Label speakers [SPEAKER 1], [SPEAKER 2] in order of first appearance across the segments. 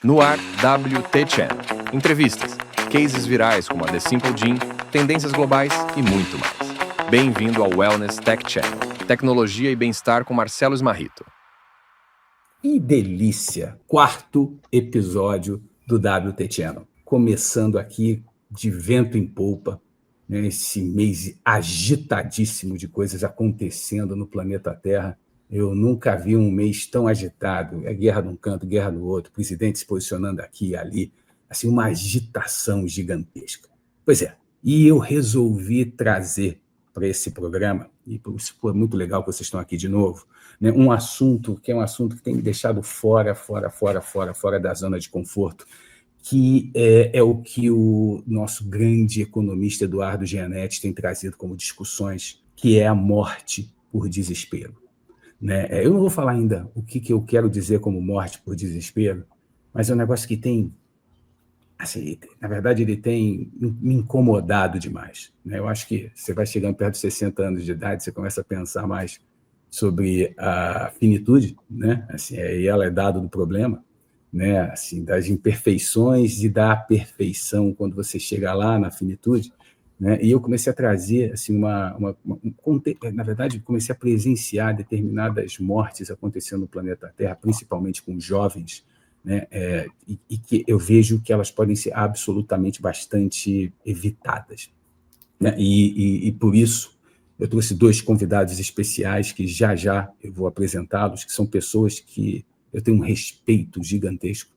[SPEAKER 1] No ar, WT Channel. Entrevistas, cases virais como a The Simple Gym, tendências globais e muito mais. Bem-vindo ao Wellness Tech Channel. Tecnologia e bem-estar com Marcelo Smarrito.
[SPEAKER 2] Que delícia! Quarto episódio do WT Channel. Começando aqui de vento em polpa, né, esse mês agitadíssimo de coisas acontecendo no planeta Terra. Eu nunca vi um mês tão agitado. É guerra de um canto, guerra do outro, presidente se posicionando aqui e ali. Assim, uma agitação gigantesca. Pois é, e eu resolvi trazer para esse programa, e por isso foi muito legal que vocês estão aqui de novo, né, um assunto que tem me deixado fora da zona de conforto, que é o que o nosso grande economista Eduardo Gianetti tem trazido como discussões, que é a morte por desespero. Né? Eu não vou falar ainda o que eu quero dizer como morte por desespero, mas é um negócio que tem, assim, na verdade, ele tem me incomodado demais. Né? Eu acho que você vai chegando perto de 60 anos de idade, você começa a pensar mais sobre a finitude, né? Assim, e ela é dado do problema, né? Assim, das imperfeições e da perfeição quando você chega lá na finitude. Né? E eu comecei a trazer, assim, na verdade, comecei a presenciar determinadas mortes acontecendo no planeta Terra, principalmente com jovens, né? E que eu vejo que elas podem ser absolutamente bastante evitadas. Né? E por isso eu trouxe dois convidados especiais que já eu vou apresentá-los, que são pessoas que eu tenho um respeito gigantesco,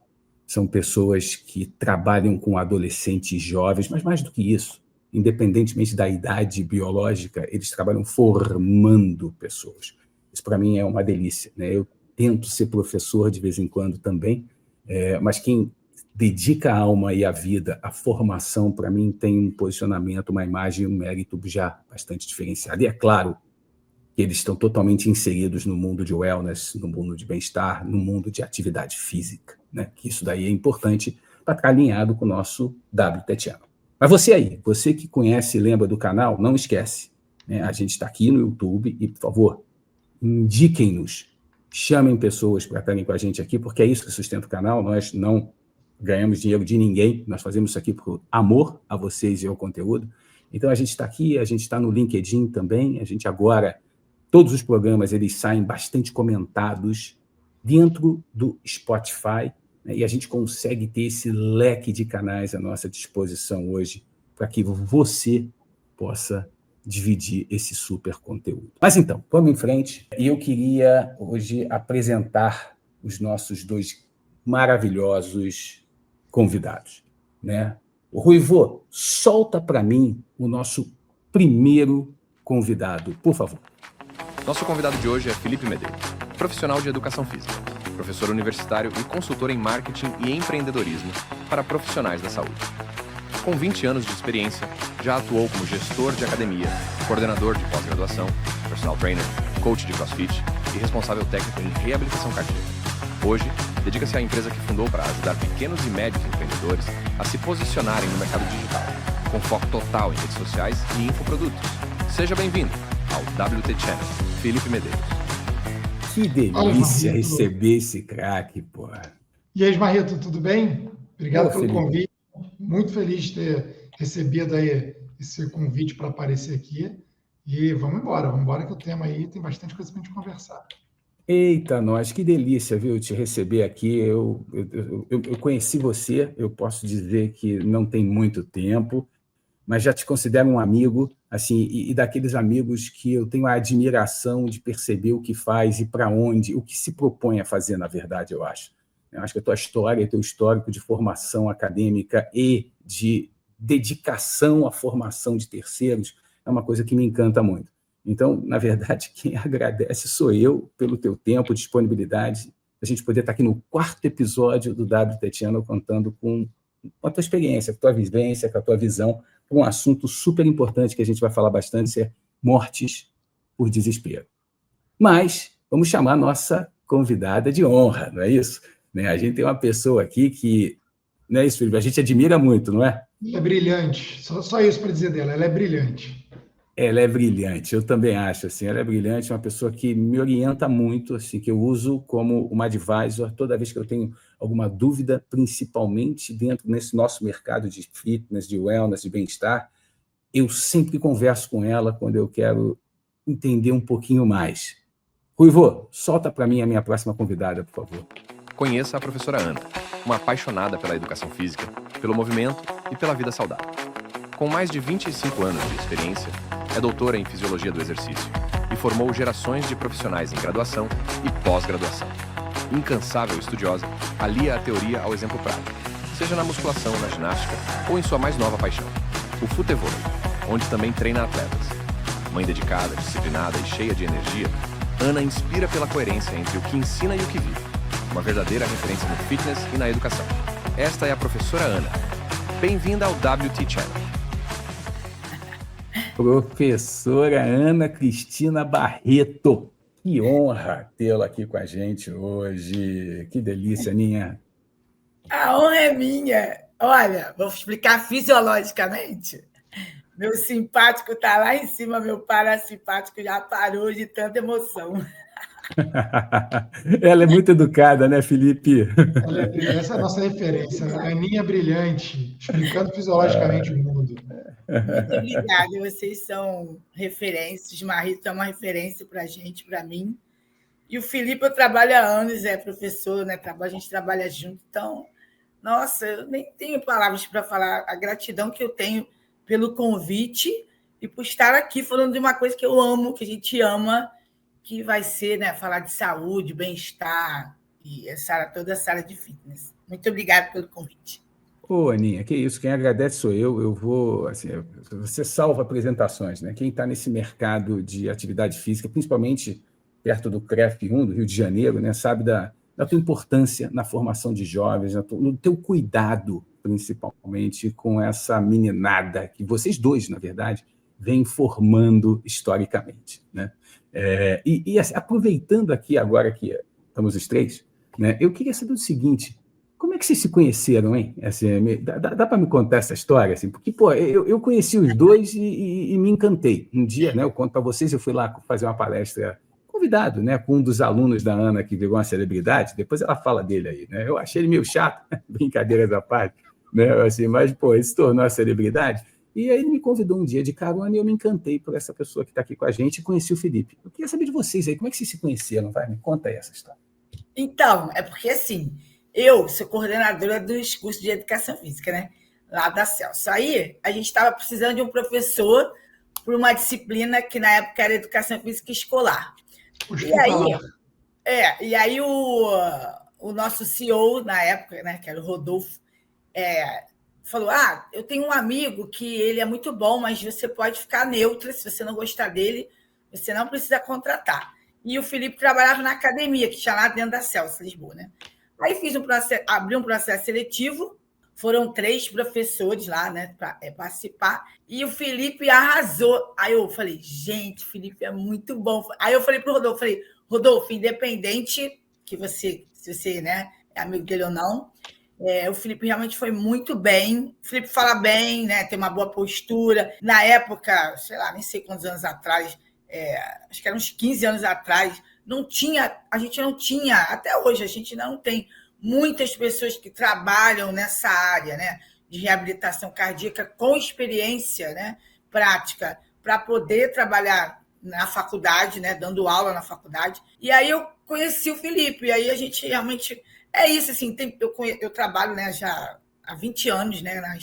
[SPEAKER 2] são pessoas que trabalham com adolescentes jovens, mas mais do que isso, independentemente da idade biológica, eles trabalham formando pessoas. Isso, para mim, é uma delícia. Né? Eu tento ser professor de vez em quando também, mas quem dedica a alma e a vida à formação, para mim, tem um posicionamento, uma imagem, um mérito já bastante diferenciado. E é claro que eles estão totalmente inseridos no mundo de wellness, no mundo de bem-estar, no mundo de atividade física. Né? Que isso daí é importante para estar alinhado com o nosso WT Channel. Mas você aí, você que conhece e lembra do canal, não esquece. Né? A gente está aqui no YouTube e, por favor, indiquem-nos, chamem pessoas para estarem com a gente aqui, porque é isso que sustenta o canal. Nós não ganhamos dinheiro de ninguém, nós fazemos isso aqui por amor a vocês e ao conteúdo. Então, a gente está aqui, a gente está no LinkedIn também, a gente agora, todos os programas, eles saem bastante comentados dentro do Spotify, né, e a gente consegue ter esse leque de canais à nossa disposição hoje para que você possa dividir esse super conteúdo. Mas então, vamos em frente. E eu queria hoje apresentar os nossos dois maravilhosos convidados. Né? O Ruivô, solta para mim o nosso primeiro convidado, por favor.
[SPEAKER 1] Nosso convidado de hoje é Felipe Medeiros, profissional de educação física, professor universitário e consultor em marketing e empreendedorismo para profissionais da saúde. Com 20 anos de experiência, já atuou como gestor de academia, coordenador de pós-graduação, personal trainer, coach de CrossFit e responsável técnico em reabilitação cardíaca. Hoje, dedica-se à empresa que fundou para ajudar pequenos e médios empreendedores a se posicionarem no mercado digital, com foco total em redes sociais e infoprodutos. Seja bem-vindo ao WT Channel, Felipe Medeiros.
[SPEAKER 2] Que delícia receber esse craque, porra.
[SPEAKER 3] E aí, Smarrito, tudo bem? Obrigado pelo convite. Muito feliz de ter recebido aí esse convite para aparecer aqui. E vamos embora que o tema aí tem bastante coisa para a gente conversar.
[SPEAKER 2] Eita, nós, que delícia, viu, te receber aqui. Eu conheci você, eu posso dizer que não tem muito tempo, mas já te considero um amigo, assim, e daqueles amigos que eu tenho a admiração de perceber o que faz e para onde, o que se propõe a fazer, na verdade, eu acho. Eu acho que a tua história, teu histórico de formação acadêmica e de dedicação à formação de terceiros é uma coisa que me encanta muito. Então, na verdade, quem agradece sou eu pelo teu tempo, disponibilidade, a gente poder estar aqui no quarto episódio do WT Channel contando com a tua experiência, com a tua vivência, com a tua visão, para um assunto super importante que a gente vai falar bastante, que é mortes por desespero. Mas vamos chamar a nossa convidada de honra, não é isso? Né? A gente tem uma pessoa aqui que, não é isso, Felipe? A gente admira muito, não é?
[SPEAKER 3] Ela é brilhante, só isso para dizer dela, ela é brilhante.
[SPEAKER 2] Ela é brilhante, eu também acho, assim, ela é brilhante, uma pessoa que me orienta muito, assim, que eu uso como uma advisor toda vez que eu tenho alguma dúvida, principalmente dentro desse nosso mercado de fitness, de wellness, de bem-estar, eu sempre converso com ela quando eu quero entender um pouquinho mais. Ruivo, solta para mim a minha próxima convidada, por favor.
[SPEAKER 1] Conheça a professora Ana, uma apaixonada pela educação física, pelo movimento e pela vida saudável. Com mais de 25 anos de experiência, é doutora em Fisiologia do Exercício e formou gerações de profissionais em graduação e pós-graduação. Incansável estudiosa, alia a teoria ao exemplo prático, seja na musculação, na ginástica ou em sua mais nova paixão, o futevôlei, onde também treina atletas. Mãe dedicada, disciplinada e cheia de energia, Ana inspira pela coerência entre o que ensina e o que vive. Uma verdadeira referência no fitness e na educação. Esta é a professora Ana. Bem-vinda ao WT Channel.
[SPEAKER 2] Professora Ana Cristina Barreto. Que honra tê-la aqui com a gente hoje. Que delícia, Aninha.
[SPEAKER 4] A honra é minha. Olha, vou explicar fisiologicamente. Meu simpático está lá em cima, meu parasimpático já parou de tanta emoção.
[SPEAKER 2] Ela é muito educada, né, Felipe?
[SPEAKER 3] Essa é a nossa referência, a Aninha brilhante, explicando fisiologicamente o mundo.
[SPEAKER 4] Muito obrigada, vocês são referências. Marito é uma referência para a gente, para mim. E o Felipe, eu trabalho há anos, é professor, né? A gente trabalha junto. Então, nossa, eu nem tenho palavras para falar a gratidão que eu tenho pelo convite e por estar aqui falando de uma coisa que eu amo, que a gente ama, que vai ser, né, falar de saúde, bem-estar e toda essa área de fitness. Muito obrigada pelo convite.
[SPEAKER 2] Ô, Aninha, que isso, quem agradece sou eu. Eu vou, assim, você salva apresentações, né? Quem está nesse mercado de atividade física, principalmente perto do CREF1, do Rio de Janeiro, né, sabe da tua importância na formação de jovens, no teu cuidado, principalmente com essa meninada que vocês dois, na verdade, vêm formando historicamente, né? Assim, aproveitando aqui agora que estamos os três, né, eu queria saber o seguinte: como é que vocês se conheceram, hein? Assim, dá para me contar essa história? Assim, porque, pô, eu conheci os dois e me encantei. Um dia, né, eu conto para vocês, eu fui lá fazer uma palestra convidado, né, com um dos alunos da Ana que virou uma celebridade. Depois ela fala dele aí, né? Eu achei ele meio chato, brincadeiras à parte, né? Assim, mas, pô, ele se tornou uma celebridade. E aí ele me convidou um dia de carona e eu me encantei por essa pessoa que está aqui com a gente e conheci o Felipe. Eu queria saber de vocês aí, como é que vocês se conheceram? Vai, me conta aí essa história.
[SPEAKER 4] Então, é porque assim, eu sou coordenadora dos cursos de educação física, né? Lá da Celso. Aí a gente estava precisando de um professor para uma disciplina que na época era educação física escolar. E aí o nosso CEO na época, né, que era o Rodolfo, falou: eu tenho um amigo que ele é muito bom, mas você pode ficar neutra, se você não gostar dele, você não precisa contratar. E o Felipe trabalhava na academia, que tinha lá dentro da Celso, Lisboa, né? Aí abri um processo seletivo, foram 3 professores lá, né, para participar, e o Felipe arrasou. Aí eu falei: gente, o Felipe é muito bom. Aí eu falei para o Rodolfo, independente que se você, né, é amigo dele ou não, o Felipe realmente foi muito bem. O Felipe fala bem, né, tem uma boa postura. Na época, sei lá, nem sei quantos anos atrás, acho que eram uns 15 anos atrás, a gente não tinha, até hoje a gente não tem muitas pessoas que trabalham nessa área, né, de reabilitação cardíaca com experiência, né, prática, para poder trabalhar na faculdade, né, dando aula na faculdade. E aí eu conheci o Felipe, e aí a gente realmente... É isso, assim, eu trabalho, né, já há 20 anos, né, na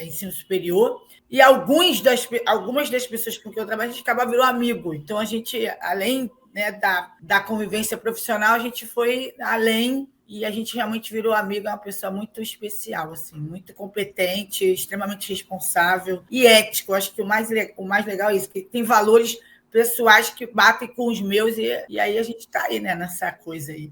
[SPEAKER 4] ensino superior, e algumas das pessoas com quem eu trabalho, a gente acaba virando amigo. Então, a gente, além, né, da convivência profissional, a gente foi além e a gente realmente virou amigo. É uma pessoa muito especial, assim, muito competente, extremamente responsável e ético. Eu acho que o mais legal é isso, que tem valores pessoais que batem com os meus, e aí a gente está aí, né, nessa coisa aí.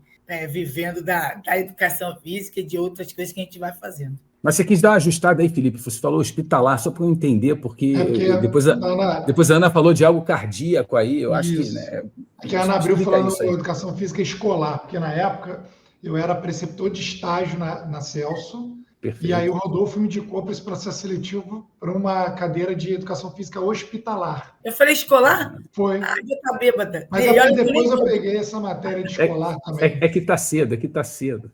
[SPEAKER 4] Vivendo da educação física e de outras coisas que a gente vai fazendo.
[SPEAKER 2] Mas você quis dar uma ajustada aí, Felipe, você falou hospitalar, só para eu entender, porque depois a Ana falou de algo cardíaco aí, eu acho que... Né,
[SPEAKER 3] porque a Ana abriu falando de educação física escolar, porque na época eu era preceptor de estágio na Celso,
[SPEAKER 2] Perfeito.
[SPEAKER 3] E aí o Rodolfo me indicou para esse processo seletivo para uma cadeira de educação física hospitalar.
[SPEAKER 4] Eu falei escolar?
[SPEAKER 3] Foi.
[SPEAKER 4] Ah, eu tô bêbada.
[SPEAKER 3] Mas depois eu peguei essa matéria de escolar também.
[SPEAKER 2] É que está cedo, é que está cedo.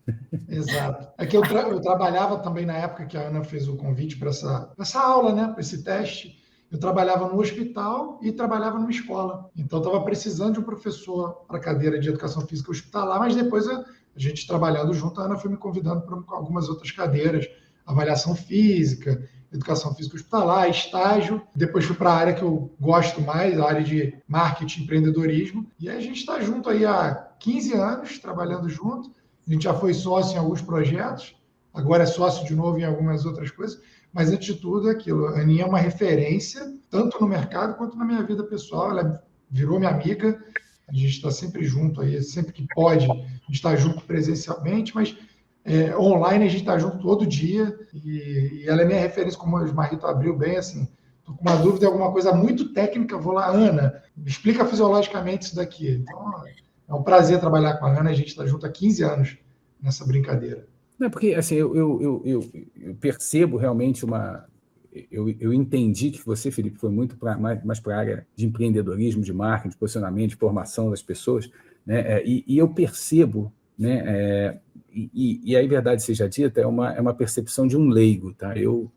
[SPEAKER 3] Exato. É que eu trabalhava também na época que a Ana fez o convite para essa aula, né, para esse teste. Eu trabalhava no hospital e trabalhava numa escola. Então, eu estava precisando de um professor para a cadeira de educação física hospitalar, mas depois a gente trabalhando junto, a Ana foi me convidando para algumas outras cadeiras, avaliação física, educação física hospitalar, estágio. Depois fui para a área que eu gosto mais, a área de marketing e empreendedorismo. E aí a gente está junto aí há 15 anos, trabalhando junto. A gente já foi sócio em alguns projetos, agora é sócio de novo em algumas outras coisas. Mas, antes de tudo, é aquilo. A Aninha é uma referência, tanto no mercado quanto na minha vida pessoal. Ela virou minha amiga. A gente está sempre junto aí, sempre que pode, a gente está junto presencialmente, mas online a gente está junto todo dia. E ela é minha referência, como o Marito abriu bem, assim. Estou com uma dúvida, alguma coisa muito técnica, vou lá, Ana, me explica fisiologicamente isso daqui. Então, é um prazer trabalhar com a Ana. A gente está junto há 15 anos nessa brincadeira.
[SPEAKER 2] Não, porque assim, eu percebo realmente uma. Eu entendi que você, Felipe, foi muito mais para a área de empreendedorismo, de marketing, de posicionamento, de formação das pessoas, né? E eu percebo, né? E aí, verdade seja dita, é uma percepção de um leigo, tá?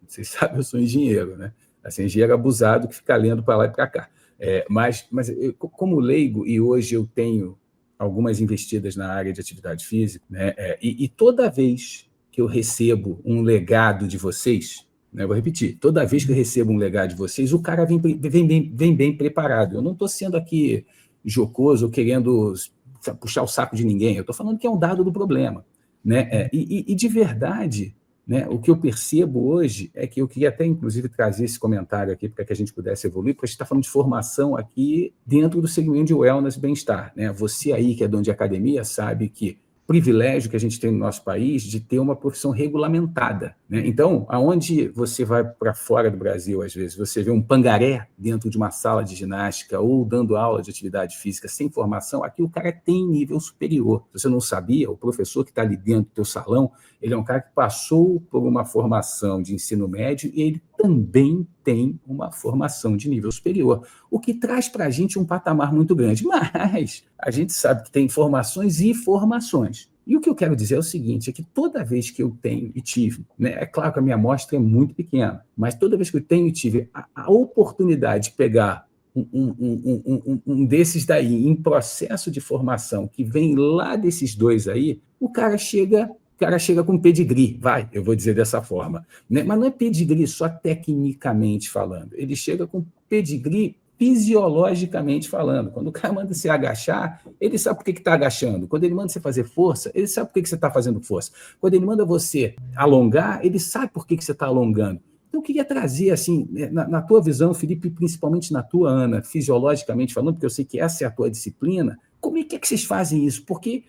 [SPEAKER 2] Vocês sabem, eu sou engenheiro, né? Assim, engenheiro abusado que fica lendo para lá e para cá. Mas eu, como leigo, e hoje eu tenho algumas investidas na área de atividade física, né? E toda vez que eu recebo um legado de vocês, né, vou repetir, toda vez que eu recebo um legado de vocês, o cara vem bem preparado. Eu não estou sendo aqui jocoso ou querendo puxar o saco de ninguém, eu estou falando que é um dado do problema, né? E de verdade, né, o que eu percebo hoje é que eu queria até, inclusive, trazer esse comentário aqui para que a gente pudesse evoluir, porque a gente está falando de formação aqui dentro do segmento de wellness e bem-estar, né? Você aí, que é dono de academia, sabe que privilégio que a gente tem no nosso país de ter uma profissão regulamentada, né? Então, aonde você vai para fora do Brasil, às vezes, você vê um pangaré dentro de uma sala de ginástica ou dando aula de atividade física sem formação, aqui o cara tem nível superior. Se você não sabia, o professor que está ali dentro do teu salão, ele é um cara que passou por uma formação de ensino médio e ele também tem uma formação de nível superior, o que traz para a gente um patamar muito grande. Mas a gente sabe que tem formações e formações. E o que eu quero dizer é o seguinte, é que toda vez que eu tenho e tive, né, é claro que a minha amostra é muito pequena, mas toda vez que eu tenho e tive a oportunidade de pegar um desses daí em processo de formação, que vem lá desses dois aí, o cara chega com pedigree, eu vou dizer dessa forma, né? Mas não é pedigree só tecnicamente falando, ele chega com pedigree fisiologicamente falando. Quando o cara manda você agachar, ele sabe por que está agachando. Quando ele manda você fazer força, ele sabe por que você está fazendo força. Quando ele manda você alongar, ele sabe por que você está alongando. Então, eu queria trazer, assim, na tua visão, Felipe, principalmente na tua, Ana, fisiologicamente falando, porque eu sei que essa é a tua disciplina, como é que vocês fazem isso? Porque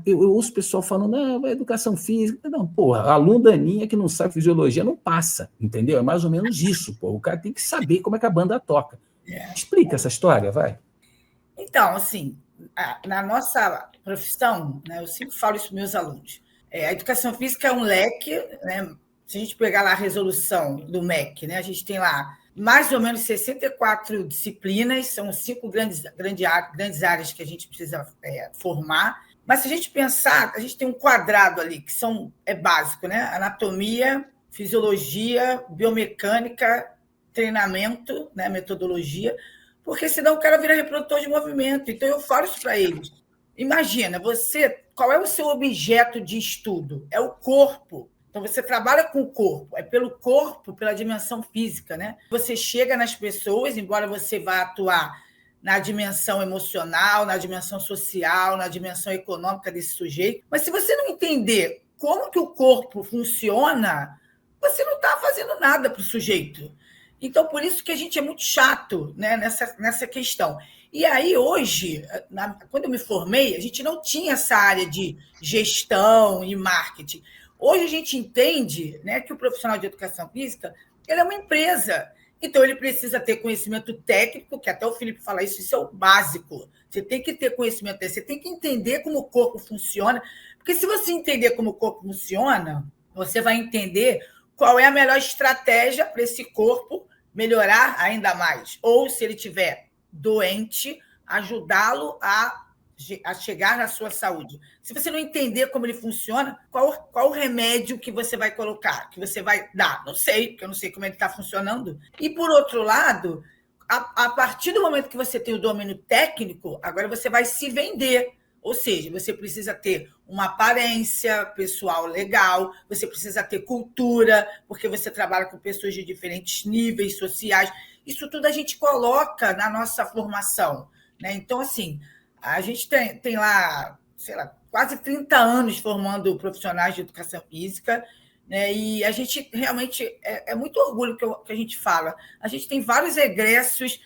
[SPEAKER 2] eu ouço o pessoal falando, não, educação física. Não, porra, a aluno da Aninha que não sabe fisiologia não passa, entendeu? É mais ou menos isso, pô. O cara tem que saber como é que a banda toca. Explica essa história, vai.
[SPEAKER 4] Então, assim, na nossa profissão, né, eu sempre falo isso para meus alunos, a educação física é um leque, né? Se a gente pegar lá a resolução do MEC, né, a gente tem lá mais ou menos 64 disciplinas, são 5 grandes áreas que a gente precisa formar. Mas se a gente pensar, a gente tem um quadrado ali, que é básico, né? Anatomia, fisiologia, biomecânica, treinamento, né? Metodologia, porque senão o cara vira reprodutor de movimento. Então, eu falo isso para eles. Imagina, qual é o seu objeto de estudo? É o corpo. Então, você trabalha com o corpo, é pelo corpo, pela dimensão física, né? Você chega nas pessoas, embora você vá atuar na dimensão emocional, na dimensão social, na dimensão econômica desse sujeito, mas se você não entender como que o corpo funciona, você não está fazendo nada para o sujeito. Então, por isso que a gente é muito chato, né, nessa questão. E aí, hoje, quando eu me formei, a gente não tinha essa área de gestão e marketing. Hoje a gente entende, né, que o profissional de educação física ele é uma empresa. Então, ele precisa ter conhecimento técnico, que até o Felipe fala isso é o básico. Você tem que ter conhecimento, você tem que entender como o corpo funciona, porque se você entender como o corpo funciona, você vai entender qual é a melhor estratégia para esse corpo melhorar ainda mais. Ou, se ele estiver doente, ajudá-lo a chegar na sua saúde. Se você não entender como ele funciona, qual o remédio que você vai colocar, que você vai dar? Não sei, porque eu não sei como ele está funcionando. E, por outro lado, a partir do momento que você tem o domínio técnico, agora você vai se vender. Ou seja, você precisa ter uma aparência pessoal legal, você precisa ter cultura, porque você trabalha com pessoas de diferentes níveis sociais. Isso tudo a gente coloca na nossa formação, né? Então, assim, a gente tem lá, sei lá, quase 30 anos formando profissionais de educação física, né? E a gente realmente é muito orgulho que a gente fala. A gente tem vários egressos,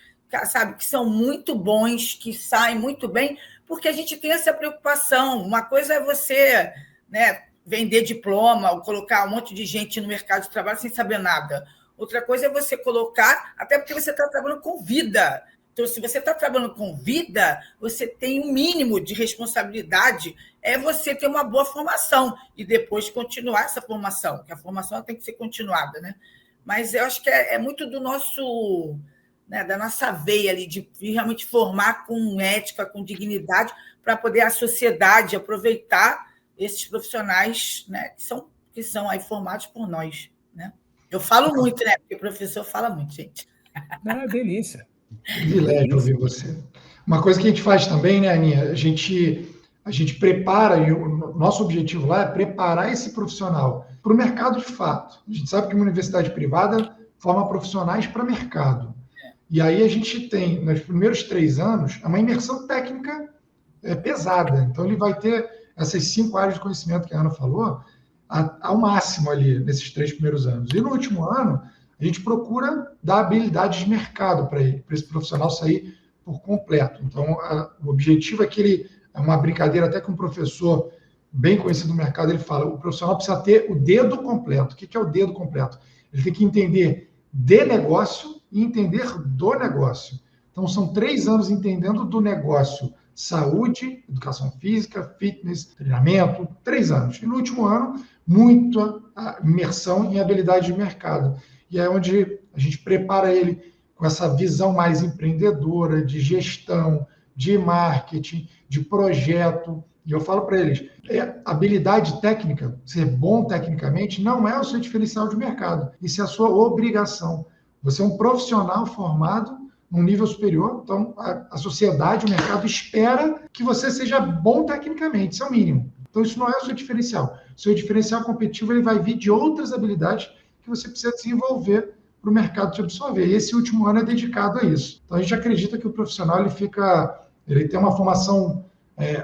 [SPEAKER 4] sabe, que são muito bons, que saem muito bem, porque a gente tem essa preocupação. Uma coisa é você, né, vender diploma ou colocar um monte de gente no mercado de trabalho sem saber nada. Outra coisa é você colocar, até porque você está trabalhando com vida. Então, se você está trabalhando com vida, você tem um mínimo de responsabilidade, é você ter uma boa formação e depois continuar essa formação, que a formação tem que ser continuada, né? Mas eu acho que é muito do nosso, né, da nossa veia ali, de realmente formar com ética, com dignidade, para poder a sociedade aproveitar esses profissionais, né, que são aí formados por nós, né? Eu falo muito, né? Porque o professor fala muito, gente.
[SPEAKER 2] Ah, delícia.
[SPEAKER 3] Privilégio ouvir você. Uma coisa que a gente faz também, né, Aninha? A gente prepara, e o nosso objetivo lá é preparar esse profissional para o mercado de fato. A gente sabe que uma universidade privada forma profissionais para mercado. E aí a gente tem, nos primeiros 3 anos, uma imersão técnica pesada. Então, ele vai ter essas 5 áreas de conhecimento que a Ana falou, ao máximo ali, nesses 3 primeiros anos. E no último ano, a gente procura dar habilidades de mercado para ele, para esse profissional sair por completo. Então, o objetivo é que ele, é uma brincadeira até com um professor bem conhecido no mercado, ele fala, o profissional precisa ter o dedo completo. O que é o dedo completo? Ele tem que entender de negócio e entender do negócio. Então, são 3 anos entendendo do negócio: saúde, educação física, fitness, treinamento, 3 anos. E no último ano, muita imersão em habilidade de mercado. E é onde a gente prepara ele com essa visão mais empreendedora, de gestão, de marketing, de projeto. E eu falo para eles, habilidade técnica, ser bom tecnicamente, não é o seu diferencial de mercado. Isso é a sua obrigação. Você é um profissional formado num nível superior, então a sociedade, o mercado espera que você seja bom tecnicamente, isso é o mínimo. Então isso não é o seu diferencial. O seu diferencial competitivo ele vai vir de outras habilidades que você precisa desenvolver para o mercado te absorver. E esse último ano é dedicado a isso. Então a gente acredita que o profissional ele tem uma formação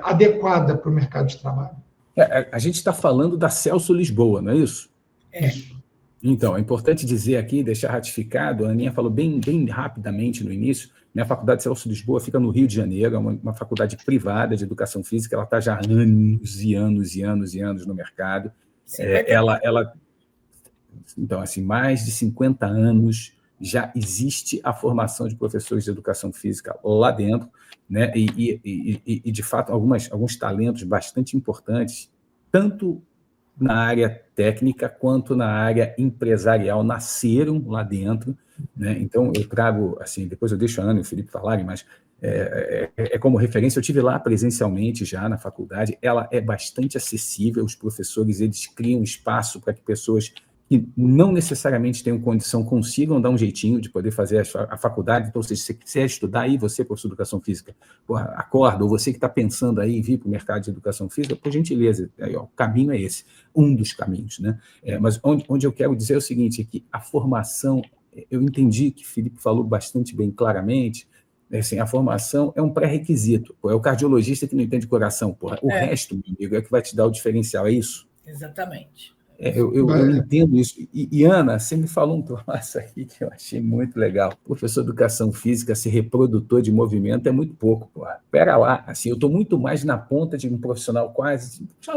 [SPEAKER 3] adequada para o mercado de trabalho.
[SPEAKER 2] A gente está falando da Celso Lisboa, não é isso?
[SPEAKER 3] Isso.
[SPEAKER 2] Então, é importante dizer aqui, deixar ratificado, a Aninha falou bem rapidamente no início, né, a Faculdade Celso Lisboa fica no Rio de Janeiro, é uma faculdade privada de educação física, ela está já há anos e anos e anos e anos no mercado. Então, assim, mais de 50 anos já existe a formação de professores de educação física lá dentro, né, e de fato, alguns talentos bastante importantes, tanto na área técnica quanto na área empresarial, nasceram lá dentro, né? Então, eu trago, assim, depois eu deixo a Ana e o Felipe falarem, mas como referência, eu estive lá presencialmente já na faculdade, ela é bastante acessível, os professores, eles criam espaço para que pessoas que não necessariamente tenham condição consigam dar um jeitinho de poder fazer a faculdade. Então, se você quiser estudar aí, você, professor de educação física, acorda, ou você que está pensando aí em vir para o mercado de educação física, por gentileza, aí, o caminho é esse, um dos caminhos, né? Mas onde eu quero dizer é o seguinte, é que a formação, eu entendi que o Felipe falou bastante bem claramente, assim, a formação é um pré-requisito, é o cardiologista que não entende coração, o resto, meu amigo, é que vai te dar o diferencial, é isso?
[SPEAKER 4] Exatamente.
[SPEAKER 2] Eu entendo isso. E, Ana, você me falou um troço aí que eu achei muito legal. Professor de educação física ser reprodutor de movimento é muito pouco. Pera lá, assim, eu estou muito mais na ponta de um profissional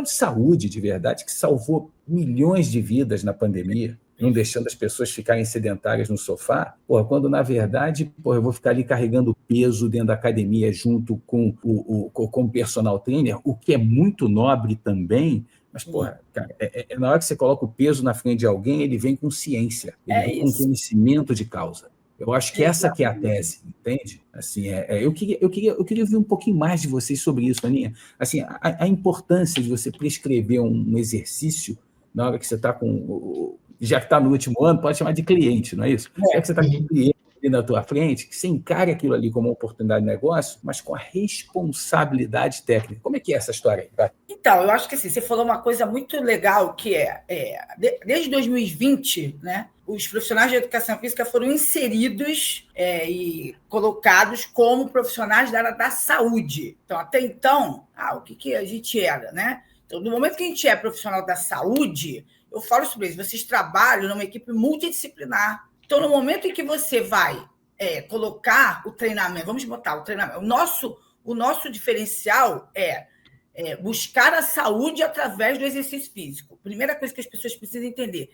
[SPEAKER 2] de saúde, de verdade, que salvou milhões de vidas na pandemia, não deixando as pessoas ficarem sedentárias no sofá, quando, na verdade, eu vou ficar ali carregando peso dentro da academia junto com o personal trainer, o que é muito nobre também, Mas, porra, cara, na hora que você coloca o peso na frente de alguém, ele vem com ciência, ele vem com conhecimento de causa. Eu acho que essa que é a tese, entende? Assim, eu queria ouvir um pouquinho mais de vocês sobre isso, Aninha. Assim, a importância de você prescrever um exercício na hora que você está com... Já que está no último ano, pode chamar de cliente, não é isso? Já que você está com um cliente ali na tua frente, que você encare aquilo ali como uma oportunidade de negócio, mas com a responsabilidade técnica. Como é que é essa história aí? Vai?
[SPEAKER 4] Então, eu acho que assim, você falou uma coisa muito legal, que desde 2020, né, os profissionais de educação física foram inseridos e colocados como profissionais da área da saúde. Então, até então, o que a gente era, né? Então, no momento que a gente é profissional da saúde, eu falo sobre isso, vocês trabalham numa equipe multidisciplinar. Então, no momento em que você vai colocar o treinamento, vamos botar o treinamento, o nosso diferencial é buscar a saúde através do exercício físico. Primeira coisa que as pessoas precisam entender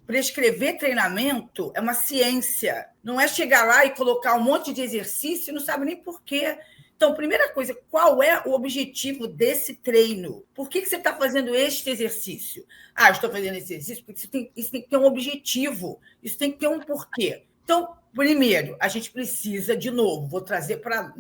[SPEAKER 4] prescrever treinamento é uma ciência. Não é chegar lá e colocar um monte de exercício e não sabe nem por quê. Então, primeira coisa, qual é o objetivo desse treino? Por que você está fazendo este exercício? Eu estou fazendo esse exercício porque isso tem que ter um objetivo, isso tem que ter um porquê. Então, primeiro, a gente precisa, de novo, vou trazer para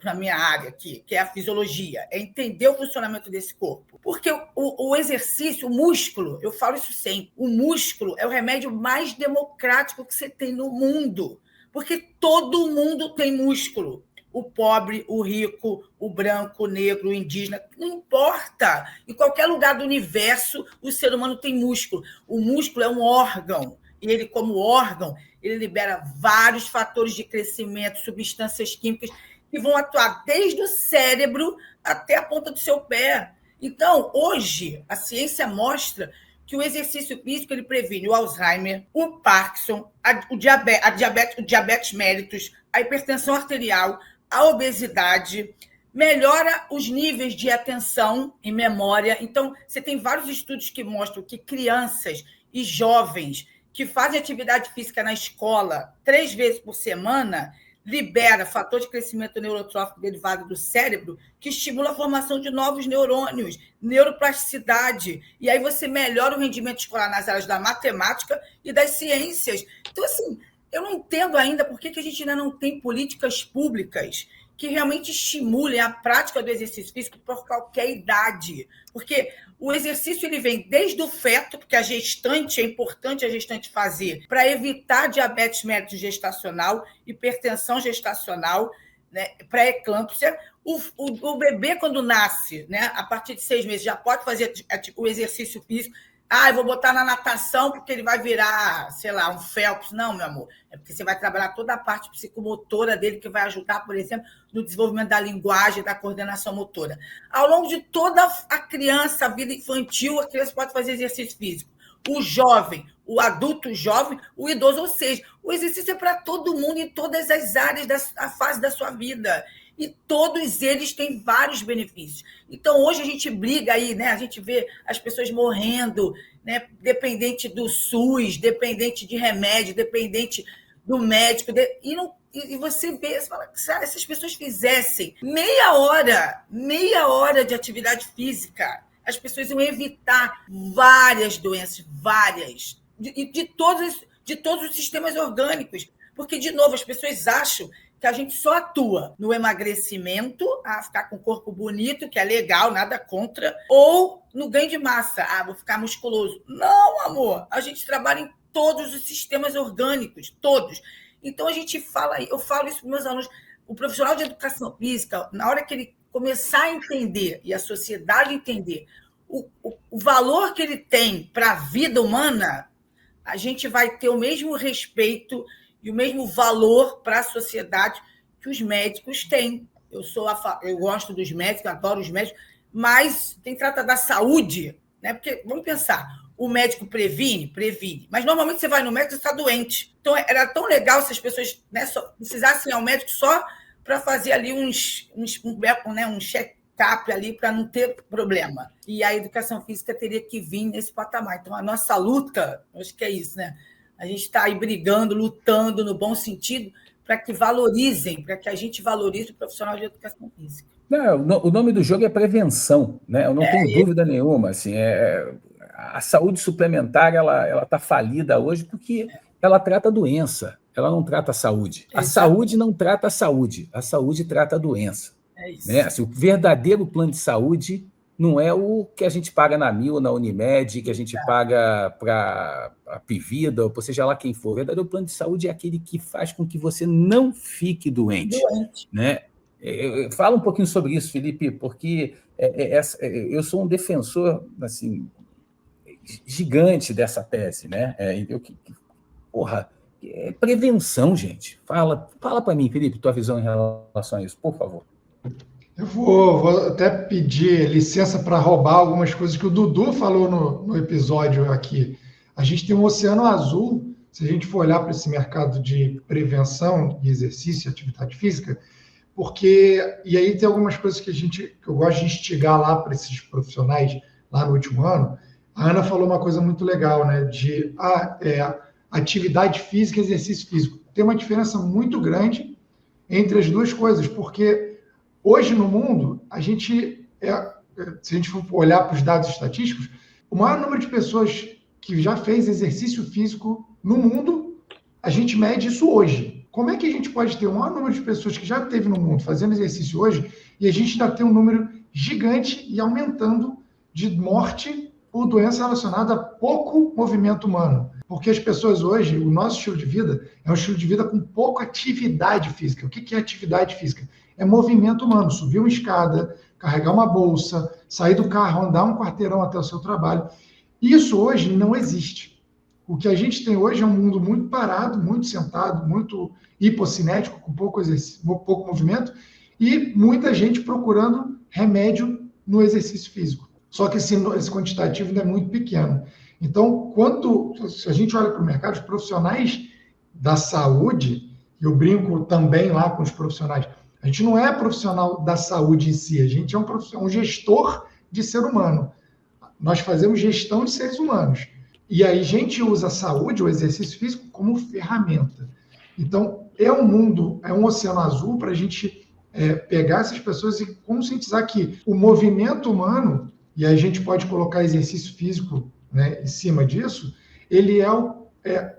[SPEAKER 4] a minha área aqui, que é a fisiologia, é entender o funcionamento desse corpo. Porque o exercício, o músculo, eu falo isso sempre, o músculo é o remédio mais democrático que você tem no mundo, porque todo mundo tem músculo. O pobre, o rico, o branco, o negro, o indígena, não importa. Em qualquer lugar do universo, o ser humano tem músculo. O músculo é um órgão, e ele, como órgão, ele libera vários fatores de crescimento, substâncias químicas, que vão atuar desde o cérebro até a ponta do seu pé. Então, hoje, a ciência mostra que o exercício físico ele previne o Alzheimer, o Parkinson, o diabetes mellitus, a hipertensão arterial, a obesidade, melhora os níveis de atenção e memória. Então, você tem vários estudos que mostram que crianças e jovens que fazem atividade física na escola 3 vezes por semana libera fator de crescimento neurotrófico derivado do cérebro que estimula a formação de novos neurônios, neuroplasticidade. E aí você melhora o rendimento escolar nas áreas da matemática e das ciências. Então, assim, eu não entendo ainda por que a gente ainda não tem políticas públicas que realmente estimulem a prática do exercício físico por qualquer idade. Porque o exercício ele vem desde o feto, porque é importante a gestante fazer para evitar diabetes mellitus gestacional, hipertensão gestacional, né, pré-eclâmpsia. O bebê, quando nasce, né, a partir de 6 meses, já pode fazer o exercício físico. Eu vou botar na natação porque ele vai virar, sei lá, um Phelps. Não, meu amor. É porque você vai trabalhar toda a parte psicomotora dele, que vai ajudar, por exemplo, no desenvolvimento da linguagem, da coordenação motora. Ao longo de toda a criança, a vida infantil, a criança pode fazer exercício físico. O jovem, o adulto jovem, o idoso, ou seja, o exercício é para todo mundo, em todas as áreas da fase da sua vida. E todos eles têm vários benefícios. Então, hoje a gente briga aí, né? A gente vê as pessoas morrendo, né? Dependente do SUS, dependente de remédio, dependente do médico. E você vê, você fala, se essas pessoas fizessem meia hora de atividade física, as pessoas iam evitar várias doenças, várias, de todos os sistemas orgânicos. Porque, de novo, as pessoas acham que a gente só atua no emagrecimento, ficar com o corpo bonito, que é legal, nada contra, ou no ganho de massa, vou ficar musculoso. Não, amor, a gente trabalha em todos os sistemas orgânicos, todos. Então, eu falo isso para os meus alunos, o profissional de educação física, na hora que ele começar a entender, e a sociedade entender, o valor que ele tem para a vida humana, a gente vai ter o mesmo respeito e o mesmo valor para a sociedade que os médicos têm. Eu gosto dos médicos, adoro os médicos, mas tem que tratar da saúde, né? Porque, vamos pensar, o médico previne, mas normalmente você vai no médico e está doente. Então, era tão legal se as pessoas, né, precisassem ir ao médico só para fazer ali um check-up ali para não ter problema. E a educação física teria que vir nesse patamar. Então, a nossa luta, acho que é isso, né? A gente está aí brigando, lutando no bom sentido, para que valorizem, para que a gente valorize o profissional de educação física.
[SPEAKER 2] Não, o nome do jogo é prevenção, né? Eu não tenho dúvida nenhuma. Assim, a saúde suplementar ela está falida hoje porque ela trata a doença, ela não trata a saúde. A saúde não trata a saúde trata a doença.
[SPEAKER 4] É isso.
[SPEAKER 2] Né? Assim, o verdadeiro plano de saúde não é o que a gente paga na Mil, na Unimed, que a gente paga para a Pivida, ou seja lá quem for. O verdadeiro plano de saúde é aquele que faz com que você não fique doente. Né? Fala um pouquinho sobre isso, Felipe, porque eu sou um defensor assim, gigante dessa tese. Né? Prevenção, gente. Fala para mim, Felipe, tua visão em relação a isso, por favor.
[SPEAKER 3] Eu vou até pedir licença para roubar algumas coisas que o Dudu falou no episódio aqui. A gente tem um oceano azul, se a gente for olhar para esse mercado de prevenção e exercício e atividade física, e aí tem algumas coisas que eu gosto de instigar lá para esses profissionais lá no último ano. A Ana falou uma coisa muito legal, né? De atividade física e exercício físico. Tem uma diferença muito grande entre as duas coisas, porque hoje no mundo, se a gente for olhar para os dados estatísticos, o maior número de pessoas que já fez exercício físico no mundo, a gente mede isso hoje. Como é que a gente pode ter o maior número de pessoas que já teve no mundo fazendo exercício hoje e a gente ainda tem um número gigante e aumentando de morte por doença relacionada a pouco movimento humano? Porque as pessoas hoje, o nosso estilo de vida é um estilo de vida com pouca atividade física. O que é atividade física? É movimento humano, subir uma escada, carregar uma bolsa, sair do carro, andar um quarteirão até o seu trabalho. Isso hoje não existe. O que a gente tem hoje é um mundo muito parado, muito sentado, muito hipocinético, com pouco movimento, e muita gente procurando remédio no exercício físico. Só que esse quantitativo ainda é muito pequeno. Então, se a gente olha para o mercado, os profissionais da saúde, eu brinco também lá com os profissionais, a gente não é profissional da saúde em si, a gente é um gestor de ser humano. Nós fazemos gestão de seres humanos. E aí a gente usa a saúde, o exercício físico, como ferramenta. Então, é um oceano azul para a gente pegar essas pessoas e conscientizar que o movimento humano, e aí a gente pode colocar exercício físico, né, em cima disso, ele é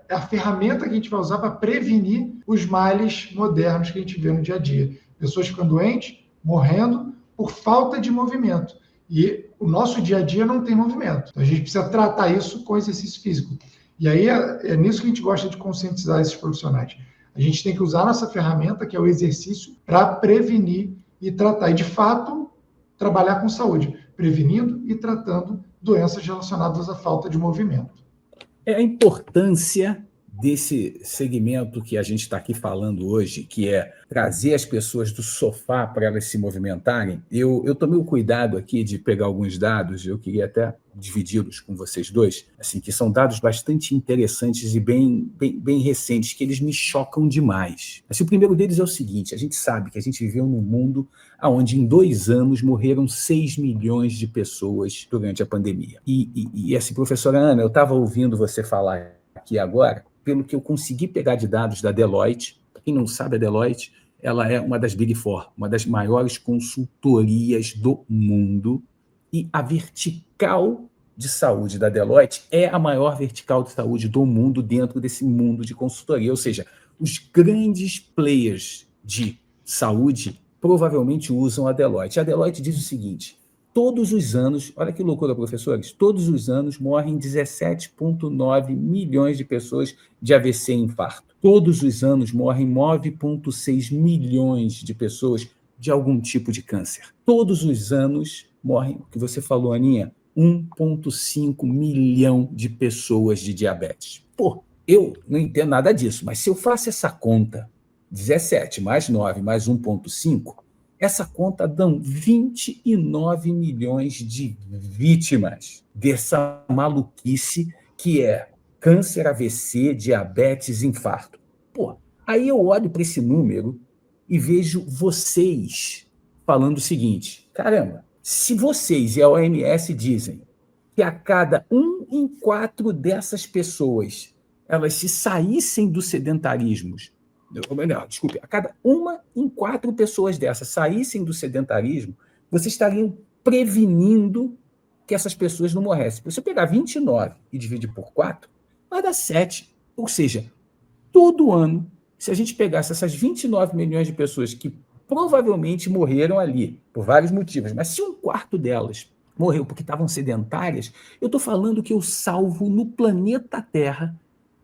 [SPEAKER 3] a ferramenta que a gente vai usar para prevenir os males modernos que a gente vê no dia a dia. Pessoas ficando doentes, morrendo por falta de movimento. E o nosso dia a dia não tem movimento. Então, a gente precisa tratar isso com exercício físico. E aí é nisso que a gente gosta de conscientizar esses profissionais. A gente tem que usar a nossa ferramenta, que é o exercício, para prevenir e tratar. E, de fato, trabalhar com saúde, prevenindo e tratando doenças relacionadas à falta de movimento.
[SPEAKER 2] É a importância desse segmento que a gente está aqui falando hoje, que é trazer as pessoas do sofá para elas se movimentarem. Eu tomei o cuidado aqui de pegar alguns dados, eu queria até dividi-los com vocês dois, assim, que são dados bastante interessantes e bem recentes, que eles me chocam demais. Assim, o primeiro deles é o seguinte: a gente sabe que a gente viveu num mundo onde em 2 anos morreram 6 milhões de pessoas durante a pandemia. E assim, professora Ana, eu estava ouvindo você falar aqui agora, pelo que eu consegui pegar de dados da Deloitte. Para quem não sabe, a Deloitte ela é uma das Big Four, uma das maiores consultorias do mundo, e a vertical de saúde da Deloitte é a maior vertical de saúde do mundo dentro desse mundo de consultoria, ou seja, os grandes players de saúde provavelmente usam a Deloitte. A Deloitte diz o seguinte: todos os anos, olha que loucura, professores, todos os anos morrem 17,9 milhões de pessoas de AVC e infarto. Todos os anos morrem 9,6 milhões de pessoas de algum tipo de câncer. Todos os anos morrem, o que você falou, Aninha, 1,5 milhão de pessoas de diabetes. Pô, eu não entendo nada disso, mas se eu faço essa conta, 17 mais 9 mais 1,5, essa conta dá 29 milhões de vítimas dessa maluquice que é câncer, AVC, diabetes, infarto. Pô, aí eu olho para esse número e vejo vocês falando o seguinte: caramba, se vocês e a OMS dizem que a cada 1 em 4 dessas pessoas elas se saíssem do sedentarismo Desculpe, a cada 1 em 4 pessoas dessas saíssem do sedentarismo, vocês estariam prevenindo que essas pessoas não morressem. Se você pegar 29 e dividir por 4, vai dar 7. Ou seja, todo ano, se a gente pegasse essas 29 milhões de pessoas que provavelmente morreram ali, por vários motivos, mas se 1/4 delas morreu porque estavam sedentárias, eu estou falando que eu salvo no planeta Terra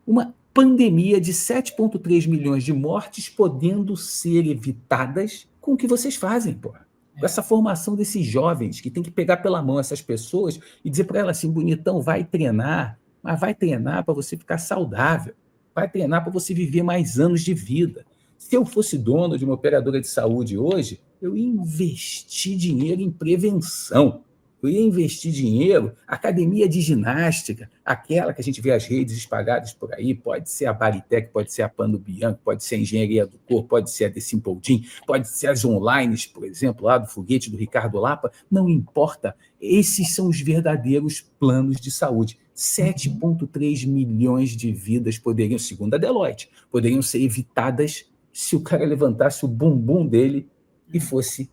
[SPEAKER 2] uma pandemia de 7,3 milhões de mortes podendo ser evitadas com o que vocês fazem, pô. Com essa formação desses jovens que tem que pegar pela mão essas pessoas e dizer para elas assim, bonitão, vai treinar, mas vai treinar para você ficar saudável, vai treinar para você viver mais anos de vida. Se eu fosse dono de uma operadora de saúde hoje, eu ia investir dinheiro em prevenção. Eu ia investir dinheiro, academia de ginástica, aquela que a gente vê as redes espalhadas por aí, pode ser a Baritec, pode ser a Pano Bianco, pode ser a Engenharia do Corpo, pode ser a The Simple Gym, pode ser as online, por exemplo, lá do foguete do Ricardo Lapa, não importa. Esses são os verdadeiros planos de saúde. 7,3 milhões de vidas poderiam, segundo a Deloitte, poderiam ser evitadas se o cara levantasse o bumbum dele e fosse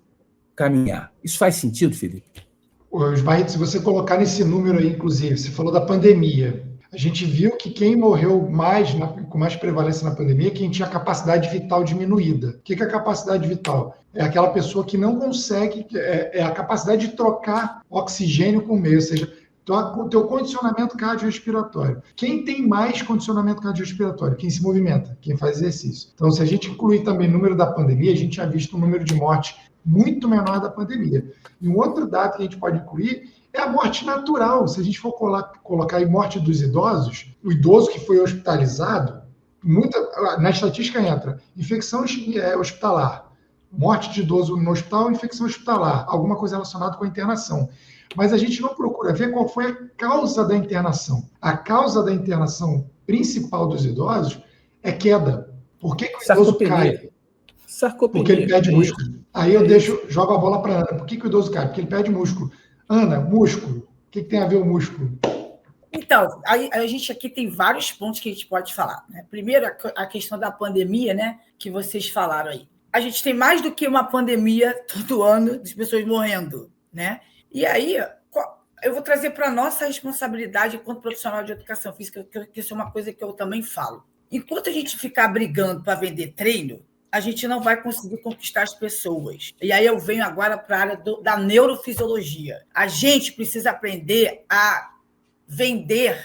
[SPEAKER 2] caminhar. Isso faz sentido, Felipe?
[SPEAKER 3] Osmar, se você colocar nesse número aí, inclusive, você falou da pandemia. A gente viu que quem morreu mais, com mais prevalência na pandemia, é quem tinha a capacidade vital diminuída. O que é a capacidade vital? É aquela pessoa que não consegue, é a capacidade de trocar oxigênio com o meio, ou seja, o teu condicionamento cardiorrespiratório. Quem tem mais condicionamento cardiorrespiratório? Quem se movimenta, quem faz exercício. Então, se a gente incluir também o número da pandemia, a gente já visto um número de morte muito menor da pandemia. E um outro dado que a gente pode incluir é a morte natural. Se a gente for colocar aí morte dos idosos, o idoso que foi hospitalizado, na estatística entra infecção hospitalar, morte de idoso no hospital, infecção hospitalar, alguma coisa relacionada com a internação. Mas a gente não procura ver qual foi a causa da internação. A causa da internação principal dos idosos é queda. Por que o idoso cai?
[SPEAKER 2] Sarcopenia.
[SPEAKER 3] Porque ele perde músculo. Aí eu jogo a bola para a Ana. Por que o idoso cai? Porque ele perde músculo. Ana, músculo. O que tem a ver o músculo?
[SPEAKER 4] Então, a gente aqui tem vários pontos que a gente pode falar, né? Primeiro, a questão da pandemia, né? Que vocês falaram aí. A gente tem mais do que uma pandemia todo ano de pessoas morrendo, né? E aí, eu vou trazer para a nossa responsabilidade enquanto profissional de educação física, que isso é uma coisa que eu também falo. Enquanto a gente ficar brigando para vender treino, a gente não vai conseguir conquistar as pessoas. E aí eu venho agora para a área da neurofisiologia. A gente precisa aprender a vender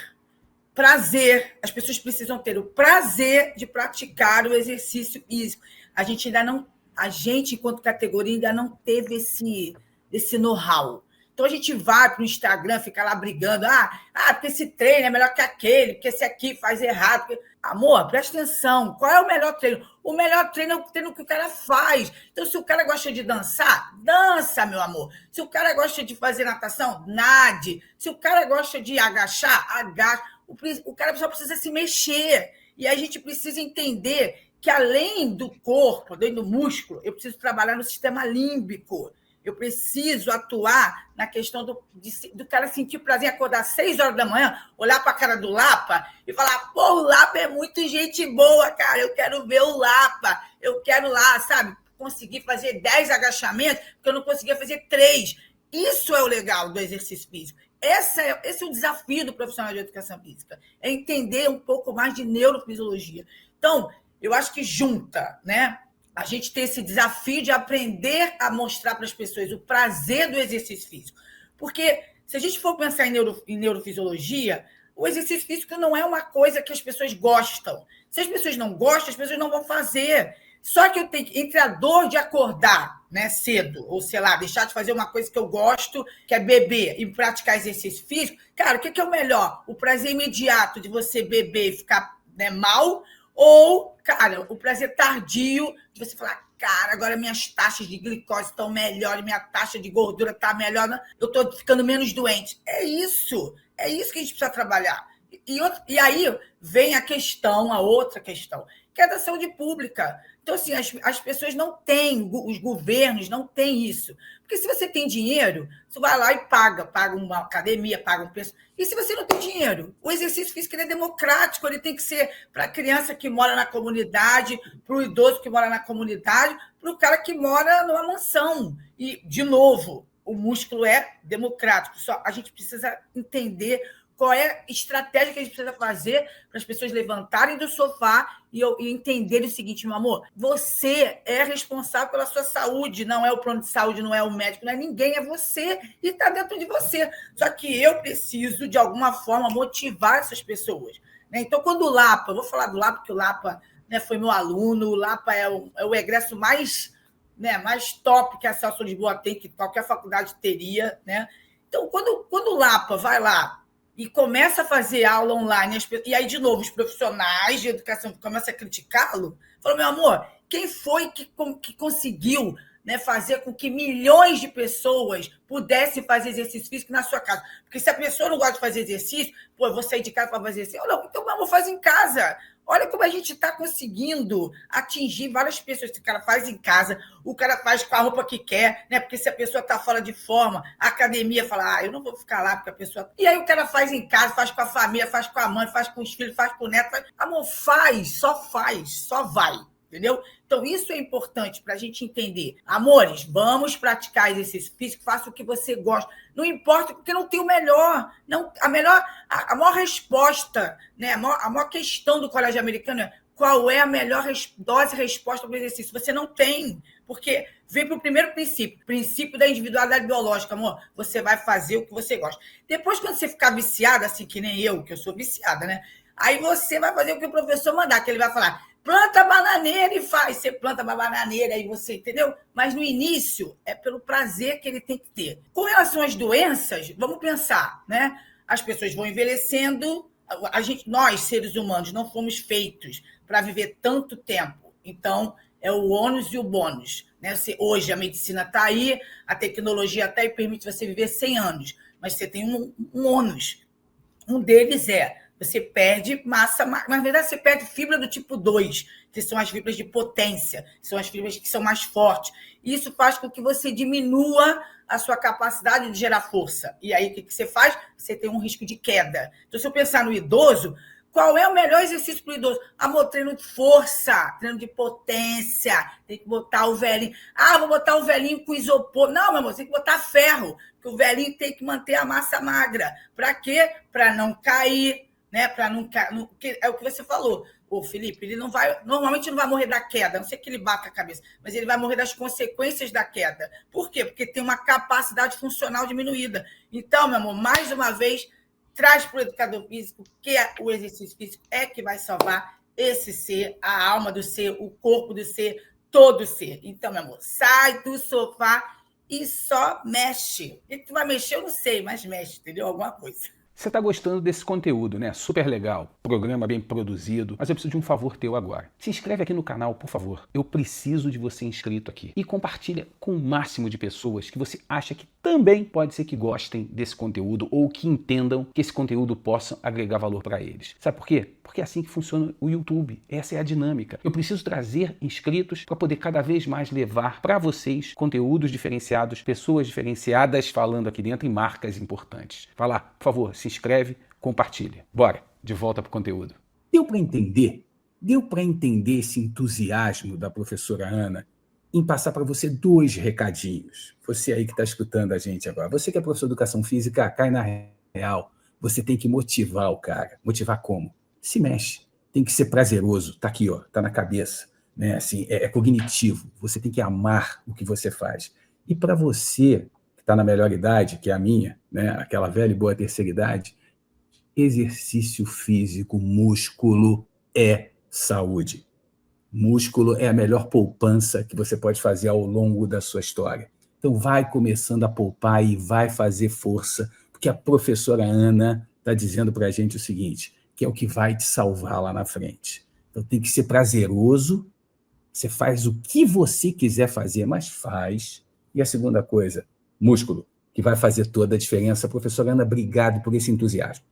[SPEAKER 4] prazer. As pessoas precisam ter o prazer de praticar o exercício físico. A gente, enquanto categoria, ainda não teve esse know-how. Então, a gente vai para o Instagram, fica lá brigando. Porque esse treino é melhor que aquele, porque esse aqui faz errado. Amor, presta atenção. Qual é o melhor treino? O melhor treino é o treino que o cara faz. Então, se o cara gosta de dançar, dança, meu amor. Se o cara gosta de fazer natação, nade. Se o cara gosta de agachar, agacha. O cara só precisa se mexer. E a gente precisa entender que, além do corpo, além do músculo, eu preciso trabalhar no sistema límbico. Eu preciso atuar na questão do cara sentir prazer em acordar às 6 horas da manhã, olhar para a cara do Lapa e falar, pô, o Lapa é muito gente boa, cara, eu quero ver o Lapa, eu quero lá, sabe, conseguir fazer 10 agachamentos, porque eu não conseguia fazer 3. Isso é o legal do exercício físico. Esse é o desafio do profissional de educação física, é entender um pouco mais de neurofisiologia. Então, eu acho que junta, né? A gente tem esse desafio de aprender a mostrar para as pessoas o prazer do exercício físico. Porque, se a gente for pensar em neurofisiologia, o exercício físico não é uma coisa que as pessoas gostam. Se as pessoas não gostam, as pessoas não vão fazer. Só que eu tenho que, entre a dor de acordar, né, cedo, ou sei lá, deixar de fazer uma coisa que eu gosto, que é beber, e praticar exercício físico, cara, o que é o melhor? O prazer imediato de você beber e ficar, né, mal, ou, cara, o prazer tardio de você falar, cara, agora minhas taxas de glicose estão melhores, minha taxa de gordura está melhor, eu estou ficando menos doente. É isso que a gente precisa trabalhar. E aí vem a outra questão, que é da saúde pública. Então, assim, as pessoas não têm, os governos não têm isso. Porque se você tem dinheiro, você vai lá e paga uma academia, paga um preço. E se você não tem dinheiro? O exercício físico ele é democrático, ele tem que ser para a criança que mora na comunidade, para o idoso que mora na comunidade, para o cara que mora numa mansão. E, de novo, o músculo é democrático. Só a gente precisa entender qual é a estratégia que a gente precisa fazer para as pessoas levantarem do sofá e entenderem o seguinte, meu amor, você é responsável pela sua saúde, não é o plano de saúde, não é o médico, não é ninguém, é você e está dentro de você. Só que eu preciso, de alguma forma, motivar essas pessoas. Né? Então, quando o Lapa, eu vou falar do Lapa, porque o Lapa, né, foi meu aluno, o Lapa é o egresso mais top que a Celso Lisboa tem, que qualquer faculdade teria. Né? Então, quando o Lapa vai lá e começa a fazer aula online, e aí, de novo, os profissionais de educação começam a criticá-lo, falam, meu amor, quem foi que conseguiu, né, fazer com que milhões de pessoas pudessem fazer exercício físico na sua casa? Porque se a pessoa não gosta de fazer exercício, pô, eu vou sair de casa para fazer exercício. Não, então, meu amor, faz em casa. Olha como a gente está conseguindo atingir várias pessoas. O cara faz em casa, o cara faz com a roupa que quer, né? Porque se a pessoa está fora de forma, a academia fala, eu não vou ficar lá porque a pessoa... E aí o cara faz em casa, faz com a família, faz com a mãe, faz com os filhos, faz com o neto. Amor, faz, só vai. Entendeu? Então, isso é importante para a gente entender. Amores, vamos praticar exercício físico, faça o que você gosta. Não importa, porque não tem o melhor. Não, a maior resposta, né? A maior questão do colégio americano é qual é a melhor dose e resposta para o exercício. Você não tem, porque vem para o primeiro princípio da individualidade biológica, amor. Você vai fazer o que você gosta. Depois, quando você ficar viciada, assim que nem eu, que eu sou viciada, né? Aí você vai fazer o que o professor mandar, que ele vai falar... Planta bananeira e faz. Você planta uma bananeira e você, entendeu? Mas no início é pelo prazer que ele tem que ter. Com relação às doenças, vamos pensar, né? As pessoas vão envelhecendo. Nós, seres humanos, não fomos feitos para viver tanto tempo. Então, é o ônus e o bônus. Né? Hoje a medicina está aí, a tecnologia está aí, permite você viver 100 anos. Mas você tem um ônus. Um deles você perde massa, mas na verdade você perde fibra do tipo 2, que são as fibras de potência, que são as fibras que são mais fortes. Isso faz com que você diminua a sua capacidade de gerar força. E aí o que você faz? Você tem um risco de queda. Então, se eu pensar no idoso, qual é o melhor exercício para o idoso? Amor, treino de força, treino de potência. Tem que botar o velhinho. Vou botar o velhinho com isopor. Não, meu amor, tem que botar ferro, porque o velhinho tem que manter a massa magra. Para quê? Para não cair. Né, para não, é o que você falou, o Felipe, ele normalmente não vai morrer da queda, a não ser que ele bata a cabeça, mas ele vai morrer das consequências da queda. Por quê? Porque tem uma capacidade funcional diminuída. Então, meu amor, mais uma vez, traz para o educador físico que o exercício físico é que vai salvar esse ser, a alma do ser, o corpo do ser, todo o ser. Então, meu amor, sai do sofá e só mexe. O que tu vai mexer, eu não sei, mas mexe, entendeu? Alguma coisa.
[SPEAKER 2] Você está gostando desse conteúdo, né? Super legal, programa bem produzido, mas eu preciso de um favor teu agora. Se inscreve aqui no canal, por favor. Eu preciso de você inscrito aqui. E compartilha com o máximo de pessoas que você acha que também pode ser que gostem desse conteúdo ou que entendam que esse conteúdo possa agregar valor para eles. Sabe por quê? Porque é assim que funciona o YouTube. Essa é a dinâmica. Eu preciso trazer inscritos para poder cada vez mais levar para vocês conteúdos diferenciados, pessoas diferenciadas falando aqui dentro e marcas importantes. Vai lá, por favor, se inscreve, compartilha. Bora, de volta para o conteúdo. Deu para entender? Deu para entender esse entusiasmo da professora Ana em passar para você 2 recadinhos. Você aí que está escutando a gente agora. Você que é professor de educação física, cai na real. Você tem que motivar o cara. Motivar como? Se mexe. Tem que ser prazeroso. Está aqui, ó, tá na cabeça. Né? Assim, é cognitivo. Você tem que amar o que você faz. E para você que está na melhor idade, que é a minha, né? Aquela velha e boa terceira idade, exercício físico, músculo é saúde. Músculo é a melhor poupança que você pode fazer ao longo da sua história. Então vai começando a poupar e vai fazer força, porque a professora Ana está dizendo para a gente o seguinte, que é o que vai te salvar lá na frente. Então tem que ser prazeroso, você faz o que você quiser fazer, mas faz. E a segunda coisa, músculo, que vai fazer toda a diferença. Professora Ana, obrigado por esse entusiasmo.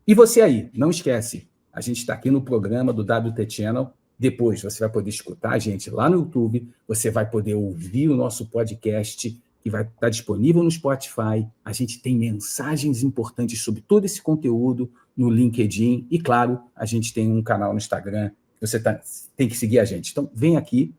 [SPEAKER 2] E você aí, não esquece, a gente está aqui no programa do WT Channel, Depois você vai poder escutar a gente lá no YouTube, você vai poder ouvir o nosso podcast, que vai estar disponível no Spotify. A gente tem mensagens importantes sobre todo esse conteúdo no LinkedIn. E, claro, a gente tem um canal no Instagram. Você tem que seguir a gente. Então, vem aqui,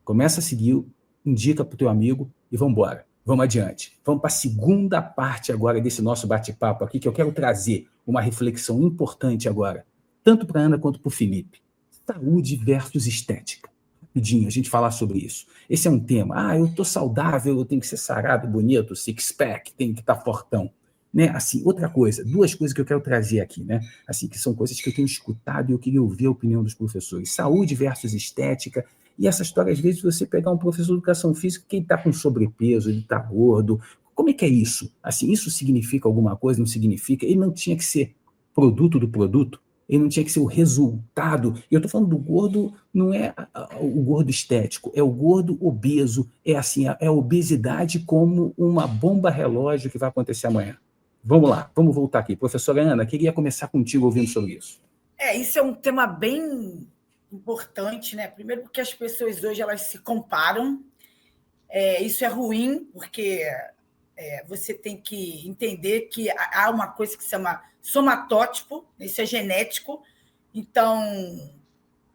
[SPEAKER 2] começa a seguir, indica para o teu amigo e vamos embora. Vamos adiante. Vamos para a segunda parte agora desse nosso bate-papo aqui, que eu quero trazer uma reflexão importante agora, tanto para a Ana quanto para o Felipe. Saúde versus estética. Rapidinho, a gente falar sobre isso. Esse é um tema. Eu estou saudável, eu tenho que ser sarado, bonito, six-pack, tem que estar fortão. Né? Assim, outra coisa, duas coisas que eu quero trazer aqui, né? Assim, que são coisas que eu tenho escutado e eu queria ouvir a opinião dos professores. Saúde versus estética. E essa história, às vezes, você pegar um professor de educação física que está com sobrepeso, ele está gordo. Como é que é isso? Assim, isso significa alguma coisa? Não significa? Ele não tinha que ser produto do produto? Ele não tinha que ser o resultado. E eu estou falando do gordo, não é o gordo estético, é o gordo obeso, é assim, é a obesidade como uma bomba relógio que vai acontecer amanhã. Vamos lá, vamos voltar aqui. Professora Ana, queria começar contigo ouvindo sobre isso.
[SPEAKER 4] Isso é um tema bem importante, né? Primeiro porque as pessoas hoje elas se comparam. Isso é ruim, porque você tem que entender que há uma coisa que se chama somatótipo, isso é genético. Então,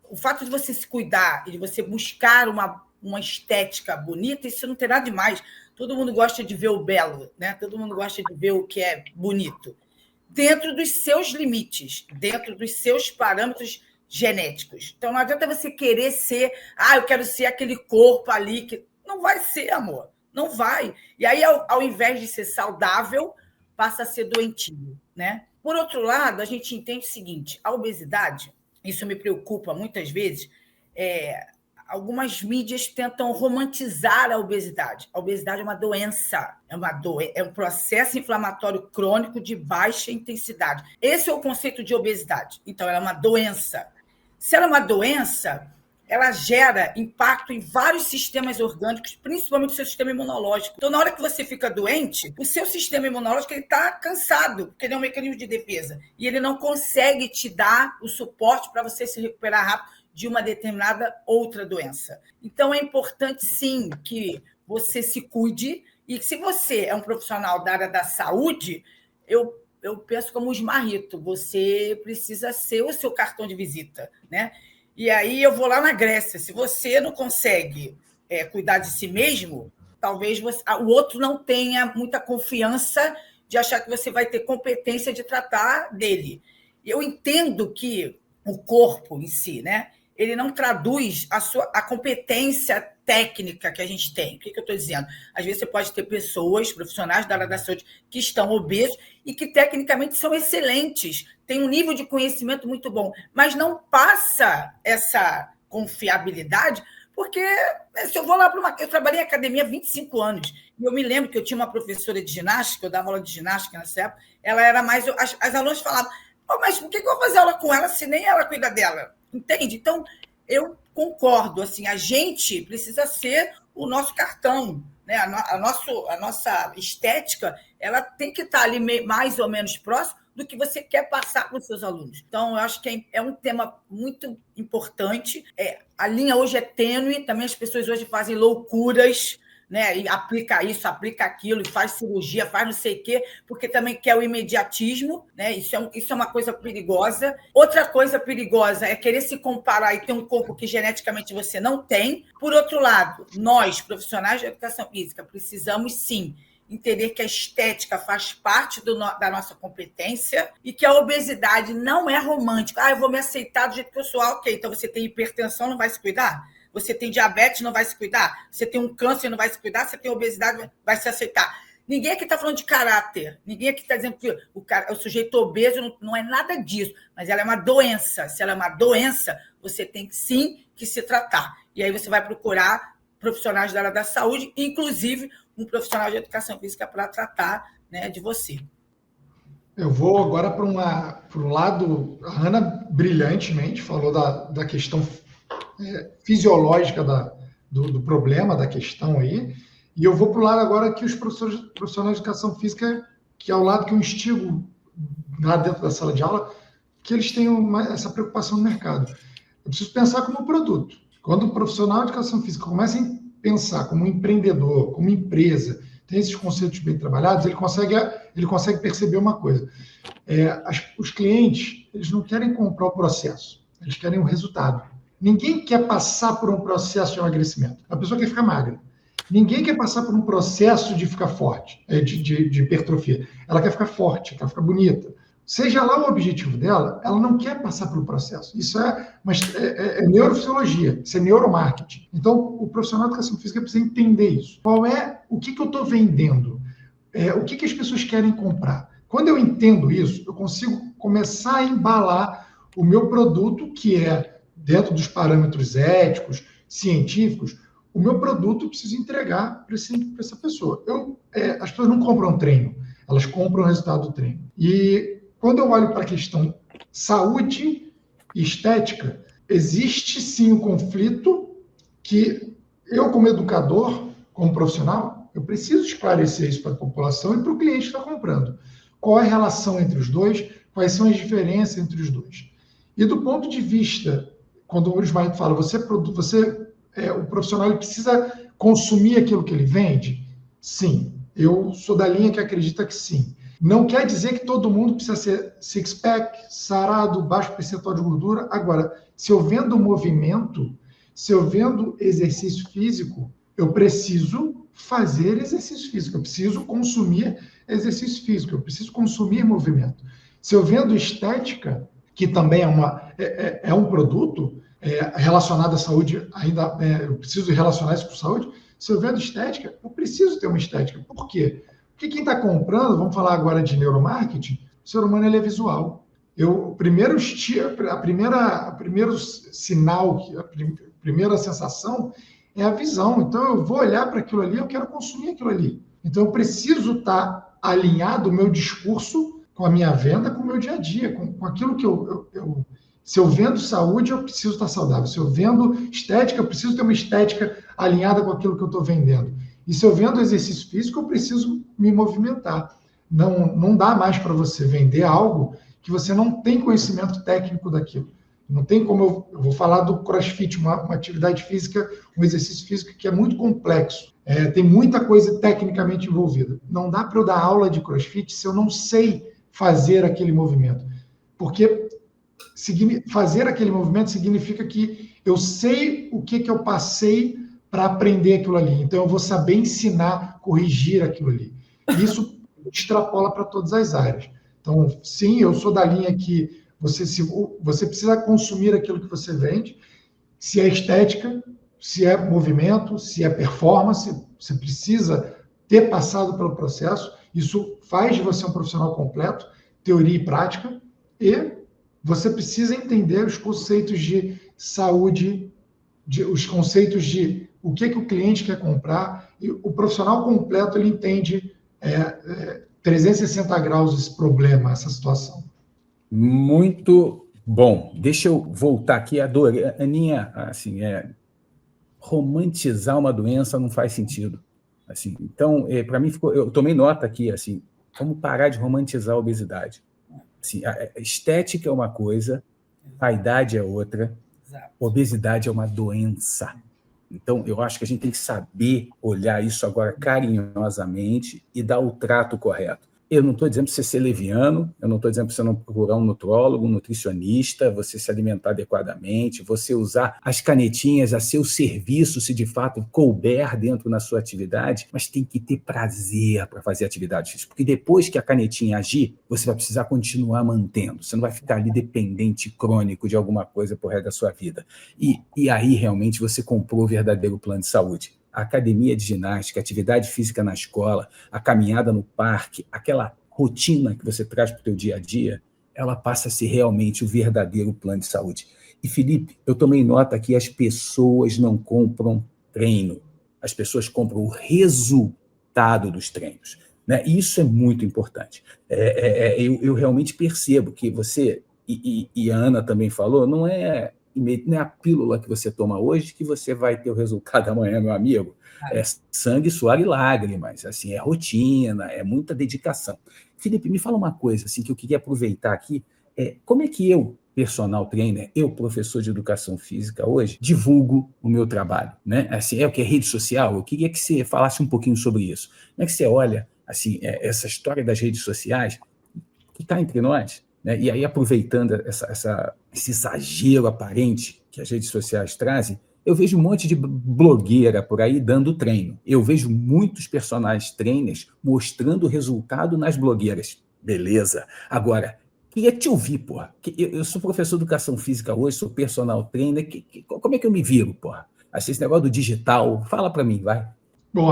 [SPEAKER 4] o fato de você se cuidar e de você buscar uma estética bonita, isso não tem nada de mais. Todo mundo gosta de ver o belo, né? Todo mundo gosta de ver o que é bonito, dentro dos seus limites, dentro dos seus parâmetros genéticos. Então, não adianta você querer ser, eu quero ser aquele corpo ali, que não vai ser, amor. Não vai. E aí, ao invés de ser saudável, passa a ser doentio, né? Por outro lado, a gente entende o seguinte, a obesidade, isso me preocupa muitas vezes, algumas mídias tentam romantizar a obesidade. A obesidade é uma doença, é um processo inflamatório crônico de baixa intensidade. Esse é o conceito de obesidade. Então, ela é uma doença. Se ela é uma doença, ela gera impacto em vários sistemas orgânicos, principalmente o seu sistema imunológico. Então, na hora que você fica doente, o seu sistema imunológico está cansado, porque ele é um mecanismo de defesa, e ele não consegue te dar o suporte para você se recuperar rápido de uma determinada outra doença. Então, é importante, sim, que você se cuide, e que se você é um profissional da área da saúde, eu penso como o esmarrito, você precisa ser o seu cartão de visita, né? E aí eu vou lá na Grécia. Se você não consegue cuidar de si mesmo, talvez o outro não tenha muita confiança de achar que você vai ter competência de tratar dele. Eu entendo que o corpo em si, né, ele não traduz a competência técnica que a gente tem. O que eu estou dizendo? Às vezes você pode ter pessoas, profissionais da área da saúde, que estão obesos e que tecnicamente são excelentes, têm um nível de conhecimento muito bom, mas não passa essa confiabilidade, porque se eu vou lá eu trabalhei em academia há 25 anos, e eu me lembro que eu tinha uma professora de ginástica, eu dava aula de ginástica nessa época, ela era mais... As alunas falavam, mas por que eu vou fazer aula com ela se nem ela cuida dela? Entende? Então, eu concordo, assim, a gente precisa ser o nosso cartão, né? A nossa estética, ela tem que estar ali mais ou menos próximo do que você quer passar para os seus alunos. Então, eu acho que é um tema muito importante. A linha hoje é tênue, também as pessoas hoje fazem loucuras, né? E aplica isso, aplica aquilo, e faz cirurgia, faz não sei o quê, porque também quer o imediatismo, né? Isso é uma coisa perigosa. Outra coisa perigosa é querer se comparar e ter um corpo que geneticamente você não tem. Por outro lado, nós, profissionais de educação física, precisamos, sim, entender que a estética faz parte da nossa competência e que a obesidade não é romântica. Eu vou me aceitar do jeito que eu sou. Ok, então você tem hipertensão, não vai se cuidar? Você tem diabetes, não vai se cuidar? Você tem um câncer, não vai se cuidar? Você tem obesidade, vai se aceitar? Ninguém aqui está falando de caráter. Ninguém aqui está dizendo que o sujeito obeso não é nada disso. Mas ela é uma doença. Se ela é uma doença, você tem sim que se tratar. E aí você vai procurar profissionais da área da saúde, inclusive um profissional de educação física para tratar, né, de você.
[SPEAKER 3] Eu vou agora para um lado... A Ana brilhantemente falou da questão fisiológica do problema, da questão aí, e eu vou para o lado agora que os profissionais de educação física, que é o lado que eu instigo lá dentro da sala de aula, que eles tenham essa preocupação no mercado. eu preciso pensar como produto. Quando o profissional de educação física começa a pensar como empreendedor, como empresa, tem esses conceitos bem trabalhados, ele consegue perceber uma coisa. Os clientes, eles não querem comprar o processo, eles querem o resultado. Ninguém quer passar por um processo de emagrecimento. A pessoa quer ficar magra. Ninguém quer passar por um processo de ficar forte, de hipertrofia. Ela quer ficar forte, quer ficar bonita. Seja lá o objetivo dela, ela não quer passar pelo processo. Isso é neurofisiologia, isso é neuromarketing. Então, o profissional de educação física precisa entender isso. O que eu estou vendendo? O que as pessoas querem comprar? Quando eu entendo isso, eu consigo começar a embalar o meu produto, que é dentro dos parâmetros éticos, científicos. O meu produto eu preciso entregar para essa pessoa. As pessoas não compram treino, elas compram o resultado do treino. E quando eu olho para a questão saúde e estética, existe sim um conflito que eu, como educador, como profissional, eu preciso esclarecer isso para a população e para o cliente que está comprando. Qual é a relação entre os dois? Quais são as diferenças entre os dois? E do ponto de vista, quando o Ismael fala, o profissional ele precisa consumir aquilo que ele vende? Sim, eu sou da linha que acredita que sim. Não quer dizer que todo mundo precisa ser six-pack, sarado, baixo percentual de gordura. Agora, se eu vendo movimento, se eu vendo exercício físico, eu preciso fazer exercício físico, eu preciso consumir exercício físico, eu preciso consumir movimento. Se eu vendo estética, que também é um produto relacionado à saúde, eu preciso relacionar isso com saúde. Se eu vendo estética, eu preciso ter uma estética. Por quê? Porque quem está comprando, vamos falar agora de neuromarketing, o ser humano ele é visual. A primeira sensação é a visão. Então, eu vou olhar para aquilo ali, eu quero consumir aquilo ali. Então, eu preciso estar alinhado o meu discurso com a minha venda, com o meu dia a dia, com aquilo que se eu vendo saúde, eu preciso estar saudável. Se eu vendo estética, eu preciso ter uma estética alinhada com aquilo que eu estou vendendo. E se eu vendo exercício físico, eu preciso me movimentar. Não dá mais para você vender algo que você não tem conhecimento técnico daquilo. Não tem como eu vou falar do CrossFit, uma atividade física, um exercício físico que é muito complexo. Tem muita coisa tecnicamente envolvida. Não dá para eu dar aula de CrossFit se eu não sei fazer aquele movimento. Porque fazer aquele movimento significa que eu sei o que eu passei para aprender aquilo ali. Então, eu vou saber ensinar, corrigir aquilo ali. Isso extrapola para todas as áreas. Então, sim, eu sou da linha que você precisa consumir aquilo que você vende, se é estética, se é movimento, se é performance, você precisa ter passado pelo processo. Isso faz de você um profissional completo, teoria e prática, e você precisa entender os conceitos de saúde, os conceitos de o que o cliente quer comprar, e o profissional completo ele entende 360 graus esse problema, essa situação.
[SPEAKER 2] Muito bom. Deixa eu voltar aqui. Adorei. Aninha, assim, romantizar uma doença não faz sentido. Assim, então, para mim, eu tomei nota aqui, assim, vamos parar de romantizar a obesidade. Assim, a estética é uma coisa, a idade é outra, obesidade é uma doença. Então, eu acho que a gente tem que saber olhar isso agora carinhosamente e dar o trato correto. Eu não estou dizendo para você ser leviano, eu não estou dizendo para você não procurar um nutrólogo, um nutricionista, você se alimentar adequadamente, você usar as canetinhas a seu serviço, se de fato couber dentro da sua atividade, mas tem que ter prazer para fazer atividade física, porque depois que a canetinha agir, você vai precisar continuar mantendo, você não vai ficar ali dependente crônico de alguma coisa por resto da sua vida. E aí realmente você comprou o verdadeiro plano de saúde. A academia de ginástica, a atividade física na escola, a caminhada no parque, aquela rotina que você traz para o teu dia a dia, ela passa a ser realmente o verdadeiro plano de saúde. E, Felipe, eu tomei nota que as pessoas não compram treino, as pessoas compram o resultado dos treinos, né? E isso é muito importante. Eu realmente percebo que você, e a Ana também falou, não é a pílula que você toma hoje que você vai ter o resultado amanhã, meu amigo. É sangue, suor e lágrimas, assim, é rotina, é muita dedicação. Felipe, me fala uma coisa assim, que eu queria aproveitar aqui. Como é que eu, personal trainer, eu, professor de educação física hoje, divulgo o meu trabalho, né? Assim, é o que é rede social. Eu queria que você falasse um pouquinho sobre isso. Como é que você olha, assim, essa história das redes sociais que está entre nós, né? E aí, aproveitando esse exagero aparente que as redes sociais trazem, eu vejo um monte de blogueira por aí dando treino. Eu vejo muitos personagens trainers mostrando o resultado nas blogueiras. Beleza. Agora, queria te ouvir, porra. Eu sou professor de educação física hoje, sou personal trainer. Como é que eu me viro, porra? Assim, esse negócio do digital, fala para mim, vai.
[SPEAKER 3] Bom,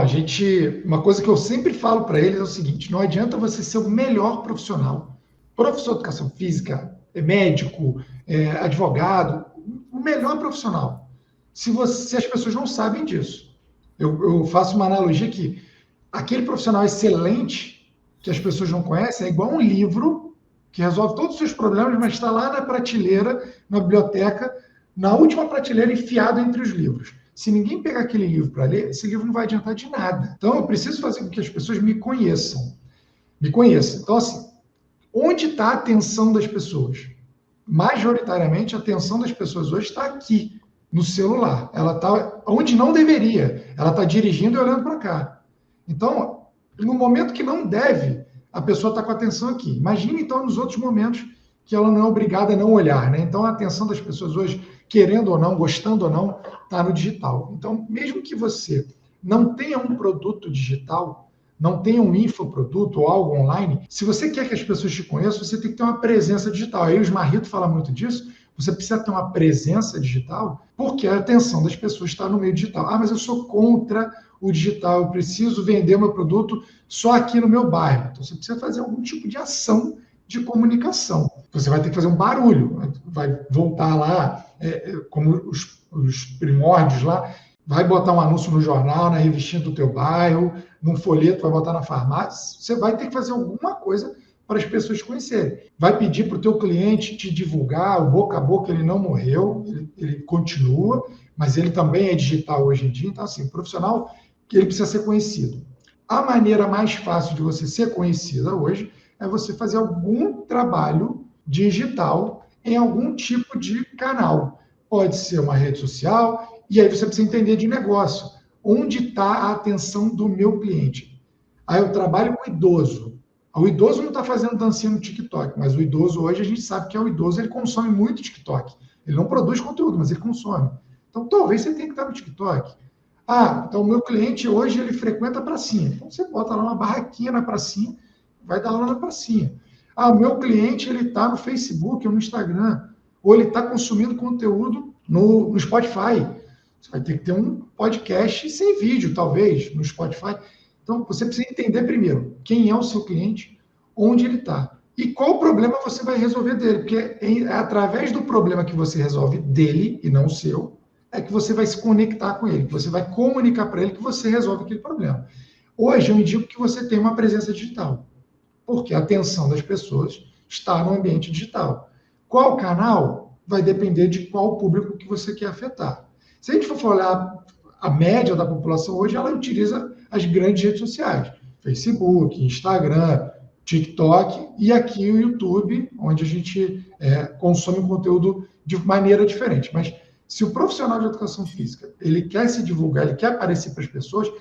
[SPEAKER 3] uma coisa que eu sempre falo para eles é o seguinte: não adianta você ser o melhor profissional. Professor de educação física, médico, advogado, o melhor profissional. Se as pessoas não sabem disso. Eu faço uma analogia que aquele profissional excelente que as pessoas não conhecem é igual um livro que resolve todos os seus problemas, mas está lá na prateleira, na biblioteca, na última prateleira, enfiado entre os livros. Se ninguém pegar aquele livro para ler, esse livro não vai adiantar de nada. Então, eu preciso fazer com que as pessoas me conheçam. Então, assim, onde está a atenção das pessoas? Majoritariamente, a atenção das pessoas hoje está aqui, no celular. Ela está onde não deveria. Ela está dirigindo e olhando para cá. Então, no momento que não deve, a pessoa está com a atenção aqui. Imagine, então, nos outros momentos que ela não é obrigada a não olhar, né? Então, a atenção das pessoas hoje, querendo ou não, gostando ou não, está no digital. Então, mesmo que você não tenha um produto digital, não tenha um infoproduto ou algo online, se você quer que as pessoas te conheçam, você tem que ter uma presença digital. Aí o Smarrito fala muito disso. Você precisa ter uma presença digital, porque a atenção das pessoas está no meio digital. Ah, mas eu sou contra o digital, eu preciso vender meu produto só aqui no meu bairro. Então, você precisa fazer algum tipo de ação de comunicação. Você vai ter que fazer um barulho, vai voltar lá, como os primórdios lá, vai botar um anúncio no jornal, na revistinha do teu bairro, num folheto, vai botar na farmácia. Você vai ter que fazer alguma coisa para as pessoas te conhecerem. Vai pedir para o teu cliente te divulgar, o boca a boca ele não morreu, ele continua, mas ele também é digital hoje em dia. Então, assim, o profissional, que ele precisa ser conhecido. A maneira mais fácil de você ser conhecida hoje é você fazer algum trabalho digital em algum tipo de canal. Pode ser uma rede social, e aí você precisa entender de negócio. Onde está a atenção do meu cliente? Aí eu trabalho com idoso. O idoso não está fazendo dancinha no TikTok, mas o idoso hoje, a gente sabe que é o idoso, ele consome muito TikTok. Ele não produz conteúdo, mas ele consome. Então, talvez você tenha que estar no TikTok. Ah, então o meu cliente hoje, ele frequenta a pracinha. Então, você bota lá uma barraquinha na pracinha, vai dar aula na pracinha. Ah, o meu cliente, ele está no Facebook ou no Instagram, ou ele está consumindo conteúdo no Spotify. Você vai ter que ter um podcast sem vídeo, talvez, no Spotify. Então, você precisa entender primeiro quem é o seu cliente, onde ele está e qual problema você vai resolver dele. Porque é através do problema que você resolve dele e não o seu, é que você vai se conectar com ele, que você vai comunicar para ele que você resolve aquele problema. Hoje, eu indico que você tenha uma presença digital, porque a atenção das pessoas está no ambiente digital. Qual canal vai depender de qual público que você quer afetar. Se a gente for olhar a média da população hoje, ela utiliza as grandes redes sociais, Facebook, Instagram, TikTok e aqui o YouTube, onde a gente consome conteúdo de maneira diferente. Mas se o profissional de educação física ele quer se divulgar, ele quer aparecer para as pessoas,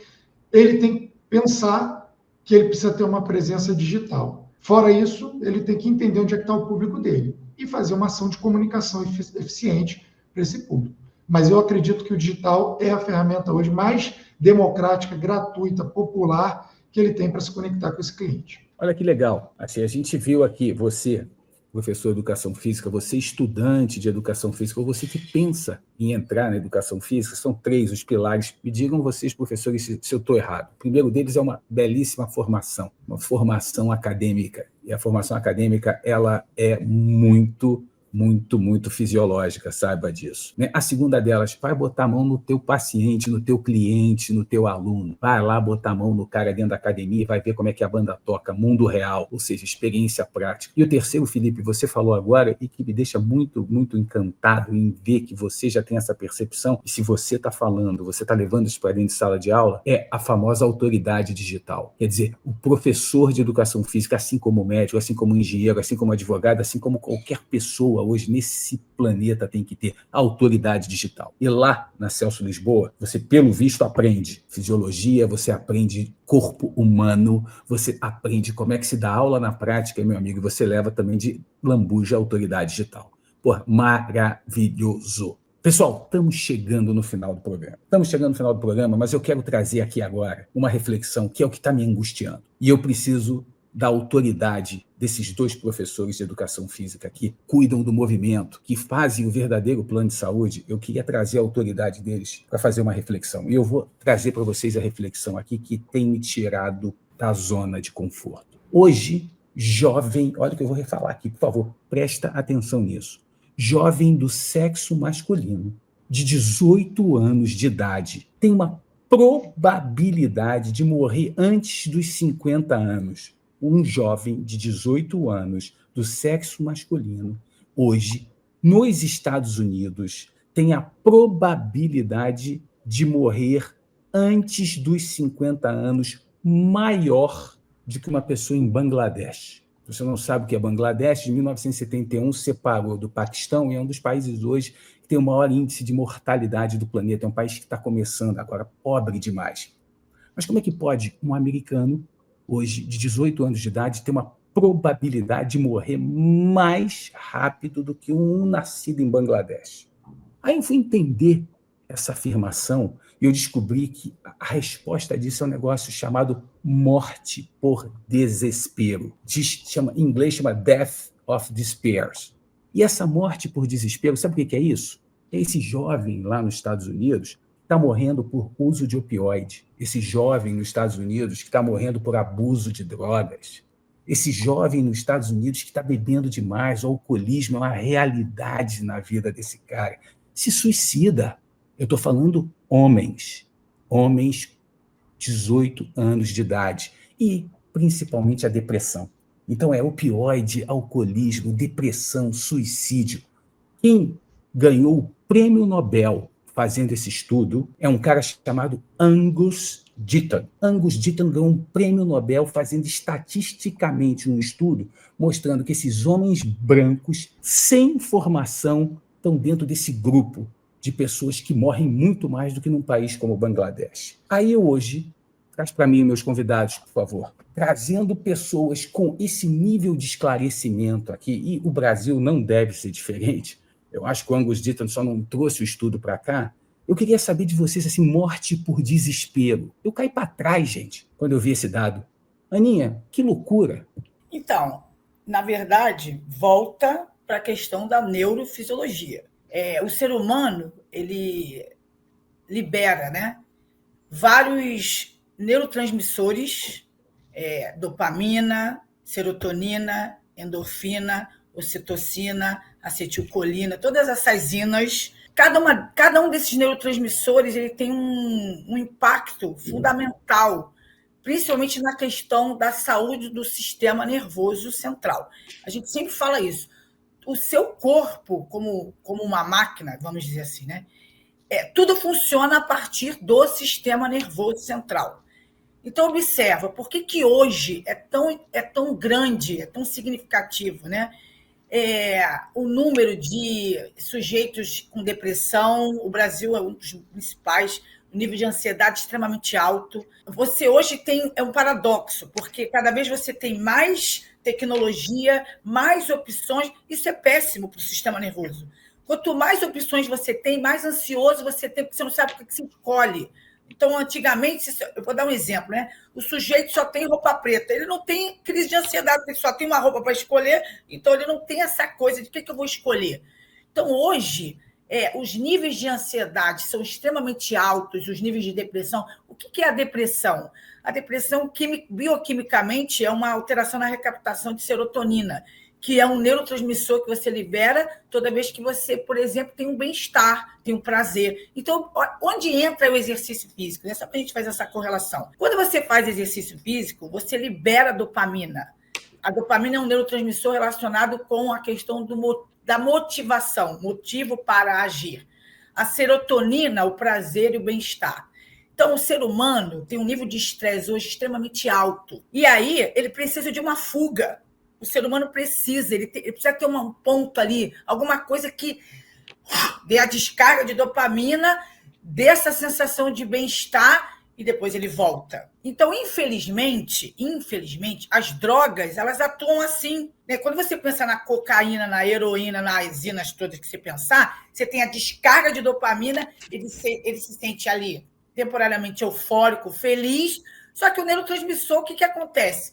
[SPEAKER 3] ele tem que pensar que ele precisa ter uma presença digital. Fora isso, ele tem que entender onde é que está o público dele e fazer uma ação de comunicação eficiente para esse público. Mas eu acredito que o digital é a ferramenta hoje mais democrática, gratuita, popular que ele tem para se conectar com esse cliente.
[SPEAKER 2] Olha que legal. Assim, a gente viu aqui você, professor de educação física, você estudante de educação física, ou você que pensa em entrar na educação física, são 3 os pilares. Me digam vocês, professores, se eu estou errado. O primeiro deles é uma belíssima formação, uma formação acadêmica. E a formação acadêmica, ela é muito fisiológica, saiba disso. Né? A segunda delas, vai botar a mão no teu paciente, no teu cliente, no teu aluno. Vai lá botar a mão no cara dentro da academia e vai ver como é que a banda toca, mundo real, ou seja, experiência prática. E o terceiro, Felipe, você falou agora e que me deixa muito encantado em ver que você já tem essa percepção e se você está falando, você está levando isso para dentro de sala de aula, é a famosa autoridade digital. Quer dizer, o professor de educação física, assim como o médico, assim como o engenheiro, assim como o advogado, assim como qualquer pessoa pessoa hoje nesse planeta tem que ter? Autoridade digital. E lá na Celso Lisboa, você, pelo visto, aprende fisiologia, você aprende corpo humano, você aprende como é que se dá aula na prática, meu amigo, e você leva também de lambuja autoridade digital. Pô, maravilhoso. Pessoal, estamos chegando no final do programa. Mas eu quero trazer aqui agora uma reflexão que é o que está me angustiando. E eu preciso da autoridade desses 2 professores de educação física que cuidam do movimento, que fazem o verdadeiro plano de saúde. Eu queria trazer a autoridade deles para fazer uma reflexão. E eu vou trazer para vocês a reflexão aqui que tem me tirado da zona de conforto. Hoje, jovem, olha o que eu vou refalar aqui, por favor, presta atenção nisso. Jovem do sexo masculino, de 18 anos de idade, tem uma probabilidade de morrer antes dos 50 anos. Um jovem de 18 anos do sexo masculino, hoje, nos Estados Unidos, tem a probabilidade de morrer antes dos 50 anos maior do que uma pessoa em Bangladesh. Você não sabe o que é Bangladesh, em 1971 separou do Paquistão e é um dos países hoje que tem o maior índice de mortalidade do planeta. É um país que está começando agora, pobre demais. Mas como é que pode um americano, hoje, de 18 anos de idade, ter uma probabilidade de morrer mais rápido do que um nascido em Bangladesh? Aí eu fui entender essa afirmação e eu descobri que a resposta disso é um negócio chamado morte por desespero. Em inglês chama Death of Despair. E essa morte por desespero, sabe o que é isso? É esse jovem lá nos Estados Unidos que está morrendo por uso de opioide. Esse jovem nos Estados Unidos que está morrendo por abuso de drogas. Esse jovem nos Estados Unidos que está bebendo demais. O alcoolismo é uma realidade na vida desse cara. Se suicida. Eu estou falando homens 18 anos de idade, e principalmente a depressão. Então é opioide, alcoolismo, depressão, suicídio. Quem ganhou o prêmio Nobel fazendo esse estudo é um cara chamado Angus Deaton. Angus Deaton ganhou um prêmio Nobel fazendo estatisticamente um estudo mostrando que esses homens brancos, sem formação, estão dentro desse grupo de pessoas que morrem muito mais do que num país como o Bangladesh. Aí eu hoje, traz para mim meus convidados, por favor, trazendo pessoas com esse nível de esclarecimento aqui, e o Brasil não deve ser diferente. Eu acho que o Angus Deaton só não trouxe o estudo para cá. Eu queria saber de vocês, assim, morte por desespero. Eu caí para trás, gente, quando eu vi esse dado. Aninha, que loucura.
[SPEAKER 4] Então, na verdade, volta para a questão da neurofisiologia. O ser humano, ele libera, né, vários neurotransmissores, dopamina, serotonina, endorfina, ocitocina, acetilcolina, todas essas inas. Cada um desses neurotransmissores ele tem um impacto fundamental, principalmente na questão da saúde do sistema nervoso central. A gente sempre fala isso. O seu corpo, como uma máquina, vamos dizer assim, né? Tudo funciona a partir do sistema nervoso central. Então, observa, por que hoje é tão grande, é tão significativo, né? O número de sujeitos com depressão, o Brasil é um dos principais, o nível de ansiedade extremamente alto. Você hoje tem um paradoxo, porque cada vez você tem mais tecnologia, mais opções, isso é péssimo para o sistema nervoso. Quanto mais opções você tem, mais ansioso você tem, porque você não sabe o que você escolhe. Então, antigamente, eu vou dar um exemplo, né? O sujeito só tem roupa preta, ele não tem crise de ansiedade, porque ele só tem uma roupa para escolher, então ele não tem essa coisa de o que eu vou escolher. Então, hoje, os níveis de ansiedade são extremamente altos, os níveis de depressão. O que é a depressão? A depressão, bioquimicamente, é uma alteração na recaptação de serotonina, que é um neurotransmissor que você libera toda vez que você, por exemplo, tem um bem-estar, tem um prazer. Então, onde entra o exercício físico? É só para a gente fazer essa correlação. Quando você faz exercício físico, você libera dopamina. A dopamina é um neurotransmissor relacionado com a questão da motivação, motivo para agir. A serotonina, o prazer e o bem-estar. Então, o ser humano tem um nível de estresse hoje extremamente alto. E aí, ele precisa de uma fuga. O ser humano precisa, ele precisa ter um ponto ali, alguma coisa que dê a descarga de dopamina, dê essa sensação de bem-estar e depois ele volta. Então, infelizmente, as drogas, elas atuam assim, né? Quando você pensa na cocaína, na heroína, nas zinas todas que você pensar, você tem a descarga de dopamina, ele se sente ali temporariamente eufórico, feliz, só que o neurotransmissor, o que acontece?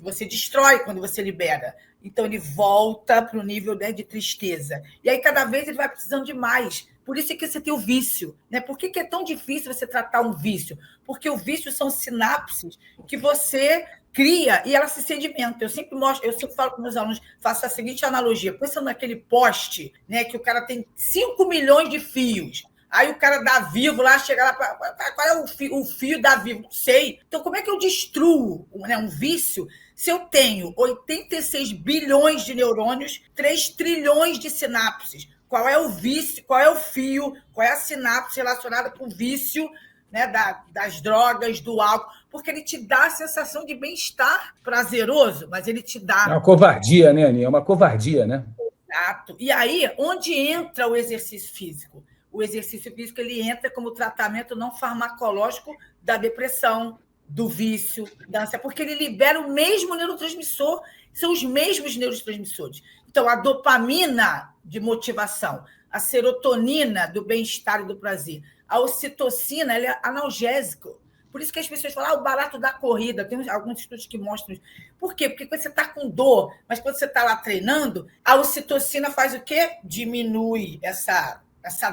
[SPEAKER 4] Você destrói quando você libera. Então, ele volta para o nível, né, de tristeza. E aí, cada vez, ele vai precisando de mais. Por isso é que você tem o vício. Né? Por que é tão difícil você tratar um vício? Porque o vício são sinapses que você cria e ela se sedimenta. Eu sempre falo com meus alunos, faço a seguinte analogia. Pensa naquele poste, né, que o cara tem 5 milhões de fios. Aí o cara dá vivo lá, chega lá, qual é o fio da vivo? Não sei. Então, como é que eu destruo, né, um vício se eu tenho 86 bilhões de neurônios, 3 trilhões de sinapses? Qual é o vício, qual é o fio, qual é a sinapse relacionada com o vício, né, das drogas, do álcool? Porque ele te dá a sensação de bem-estar prazeroso, mas ele te dá...
[SPEAKER 2] É uma covardia, né, Aninha? É uma covardia, né?
[SPEAKER 4] Exato. E aí, onde entra o exercício físico? O exercício físico ele entra como tratamento não farmacológico da depressão, do vício, da ânsia, porque ele libera o mesmo neurotransmissor, são os mesmos neurotransmissores. Então, a dopamina de motivação, a serotonina do bem-estar e do prazer, a ocitocina, ela é analgésico. Por isso que as pessoas falam, o barato da corrida, tem alguns estudos que mostram isso. Por quê? Porque quando você está com dor, mas quando você está lá treinando, a ocitocina faz o quê? Diminui essa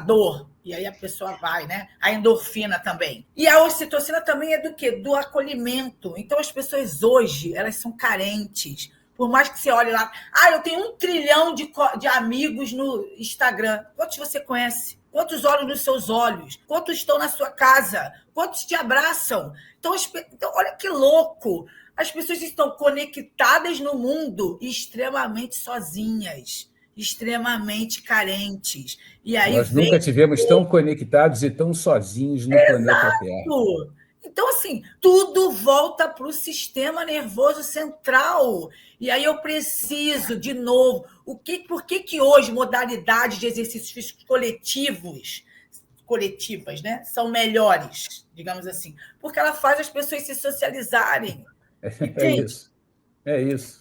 [SPEAKER 4] dor, e aí a pessoa vai, né? A endorfina também. E a ocitocina também é do quê? Do acolhimento. Então, as pessoas hoje, elas são carentes. Por mais que você olhe lá, eu tenho 1 trilhão de amigos no Instagram. Quantos você conhece? Quantos olham nos seus olhos? Quantos estão na sua casa? Quantos te abraçam? Então, olha que louco. As pessoas estão conectadas no mundo e extremamente sozinhas, extremamente carentes. E aí
[SPEAKER 2] nós nunca tivemos tão conectados e tão sozinhos no planeta Terra.
[SPEAKER 4] Então, assim, tudo volta para o sistema nervoso central. E aí eu preciso, de novo, por que hoje modalidades de exercícios físicos coletivas, né, são melhores, digamos assim? Porque ela faz as pessoas se socializarem.
[SPEAKER 2] É isso.
[SPEAKER 3] E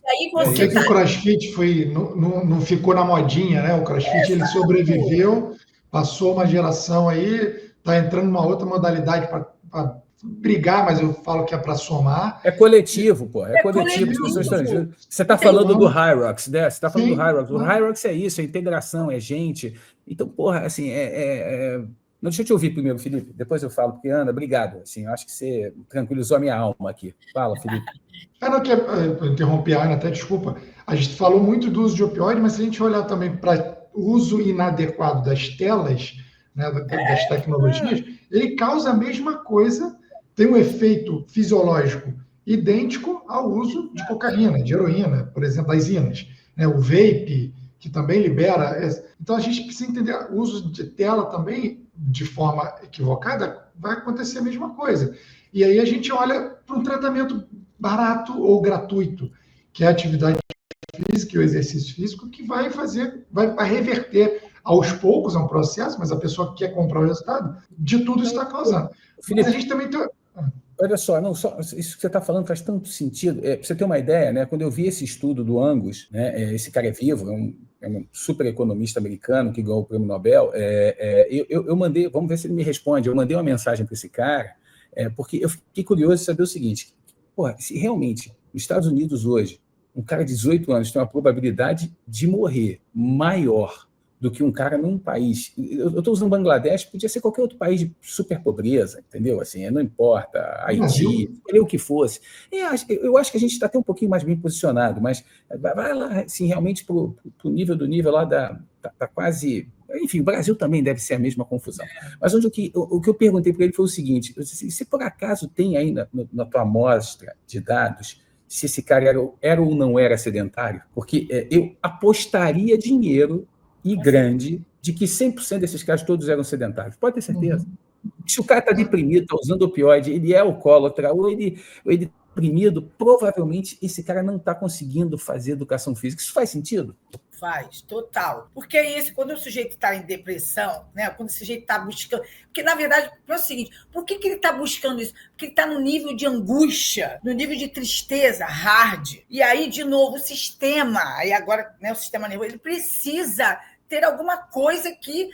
[SPEAKER 3] aí por que o CrossFit não ficou na modinha, né? O CrossFit ele sobreviveu, passou uma geração aí, está entrando numa outra modalidade para brigar, mas eu falo que é para somar.
[SPEAKER 2] É coletivo, pô. É coletivo. As pessoas estão juntas. Você está falando do Hyrox, né? Você está falando do Hyrox. O Hyrox é isso, é integração, é gente. Então, porra, assim, Não, deixa eu te ouvir primeiro, Felipe. Depois eu falo, porque, Ana, obrigado. Assim, eu acho que você tranquilizou a minha alma aqui. Fala, Felipe.
[SPEAKER 3] Eu interrompi a Ana, até desculpa. A gente falou muito do uso de opioide, mas se a gente olhar também para o uso inadequado das telas, né, das tecnologias, ele causa a mesma coisa, tem um efeito fisiológico idêntico ao uso de cocaína, de heroína, por exemplo, das zinas. Né, o vape, que também libera. Então, a gente precisa entender o uso de tela também, de forma equivocada, vai acontecer a mesma coisa. E aí a gente olha para um tratamento barato ou gratuito, que é a atividade física e o exercício físico, que vai reverter aos poucos, é um processo, mas a pessoa que quer comprar o resultado, de tudo isso está causando.
[SPEAKER 2] Felipe,
[SPEAKER 3] mas a gente também tem...
[SPEAKER 2] Olha só, isso que você está falando faz tanto sentido. Para você ter uma ideia, né, quando eu vi esse estudo do Angus, né, esse cara é vivo, é um super economista americano que ganhou o prêmio Nobel, eu mandei, vamos ver se ele me responde, eu mandei uma mensagem para esse cara, porque eu fiquei curioso de saber o seguinte, porra, se realmente nos Estados Unidos hoje, um cara de 18 anos tem uma probabilidade de morrer maior do que um cara num país... Eu estou usando Bangladesh, podia ser qualquer outro país de super pobreza, entendeu? Assim, não importa, Haiti, escolher o que fosse. Eu acho que a gente está até um pouquinho mais bem posicionado, mas vai lá, assim, realmente para o nível do nível lá tá quase... Enfim, o Brasil também deve ser a mesma confusão. Mas o que eu perguntei para ele foi o seguinte, se por acaso tem aí na tua amostra de dados se esse cara era ou não era sedentário, porque eu apostaria dinheiro e grande de que 100% desses caras todos eram sedentários. Pode ter certeza. Se o cara está deprimido, está usando opioide, ele é alcoólatra, ou ele deprimido, provavelmente esse cara não está conseguindo fazer educação física. Isso faz sentido?
[SPEAKER 4] Faz, total. Porque é isso, quando o sujeito está em depressão, né? Quando o sujeito está buscando. Porque, na verdade, é o seguinte: por que ele está buscando isso? Porque ele está no nível de angústia, no nível de tristeza, hard. E aí, de novo, o sistema, aí agora, né, o sistema nervoso, ele precisa ter alguma coisa que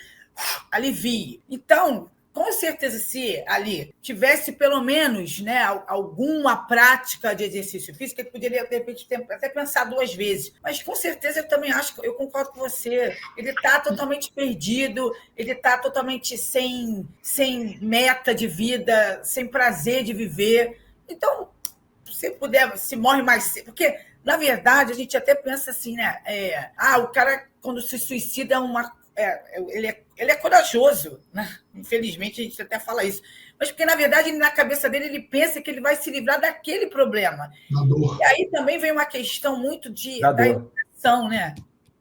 [SPEAKER 4] alivie. Então, com certeza, se ali tivesse pelo menos, né, alguma prática de exercício físico, ele poderia, de repente, até pensar 2 vezes. Mas, com certeza, eu também acho, eu concordo com você, ele está totalmente perdido, ele está totalmente sem meta de vida, sem prazer de viver. Então, se puder, se morre mais cedo. Porque, na verdade, a gente até pensa assim, né? O cara, quando se suicida, ele é corajoso, né? Infelizmente, a gente até fala isso. Mas porque, na verdade, na cabeça dele, ele pensa que ele vai se livrar daquele problema. E aí também vem uma questão muito da educação, né?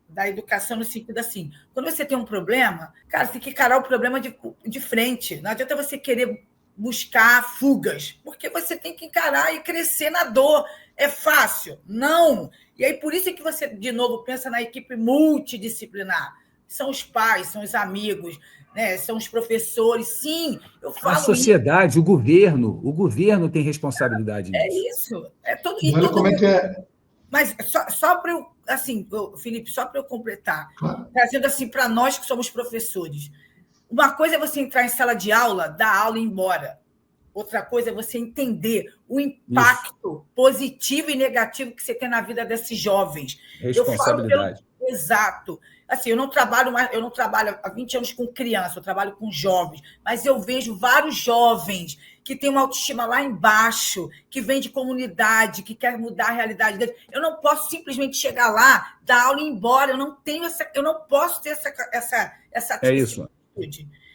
[SPEAKER 4] Da educação no sentido assim, quando você tem um problema, cara, você tem que encarar o problema de frente. Não adianta você querer buscar fugas, porque você tem que encarar e crescer na dor. É fácil? Não. E aí, por isso é que você, de novo, pensa na equipe multidisciplinar. São os pais, são os amigos, né? São os professores. Sim, eu falo.
[SPEAKER 2] A sociedade, isso. O governo tem responsabilidade nisso.
[SPEAKER 4] É isso.
[SPEAKER 3] Olha como é que é.
[SPEAKER 4] Mas só para eu, assim, Felipe, só para eu completar, claro. Trazendo assim para nós que somos professores. Uma coisa é você entrar em sala de aula, dar aula e ir embora. Outra coisa é você entender o impacto positivo e negativo que você tem na vida desses jovens.
[SPEAKER 2] Responsabilidade.
[SPEAKER 4] Exato. Assim, eu não trabalho há 20 anos com criança, eu trabalho com jovens, mas eu vejo vários jovens que têm uma autoestima lá embaixo, que vêm de comunidade, que querem mudar a realidade deles. Eu não posso simplesmente chegar lá, dar aula e ir embora. Eu não posso ter essa
[SPEAKER 2] atitude. É isso.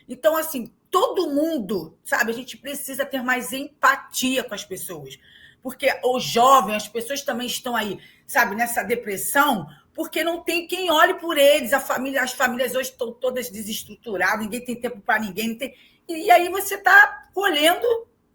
[SPEAKER 4] Então, assim, todo mundo, sabe, a gente precisa ter mais empatia com as pessoas. Porque os jovens, as pessoas também estão aí, sabe, nessa depressão, porque não tem quem olhe por eles. As famílias hoje estão todas desestruturadas, ninguém tem tempo para ninguém. E aí você está colhendo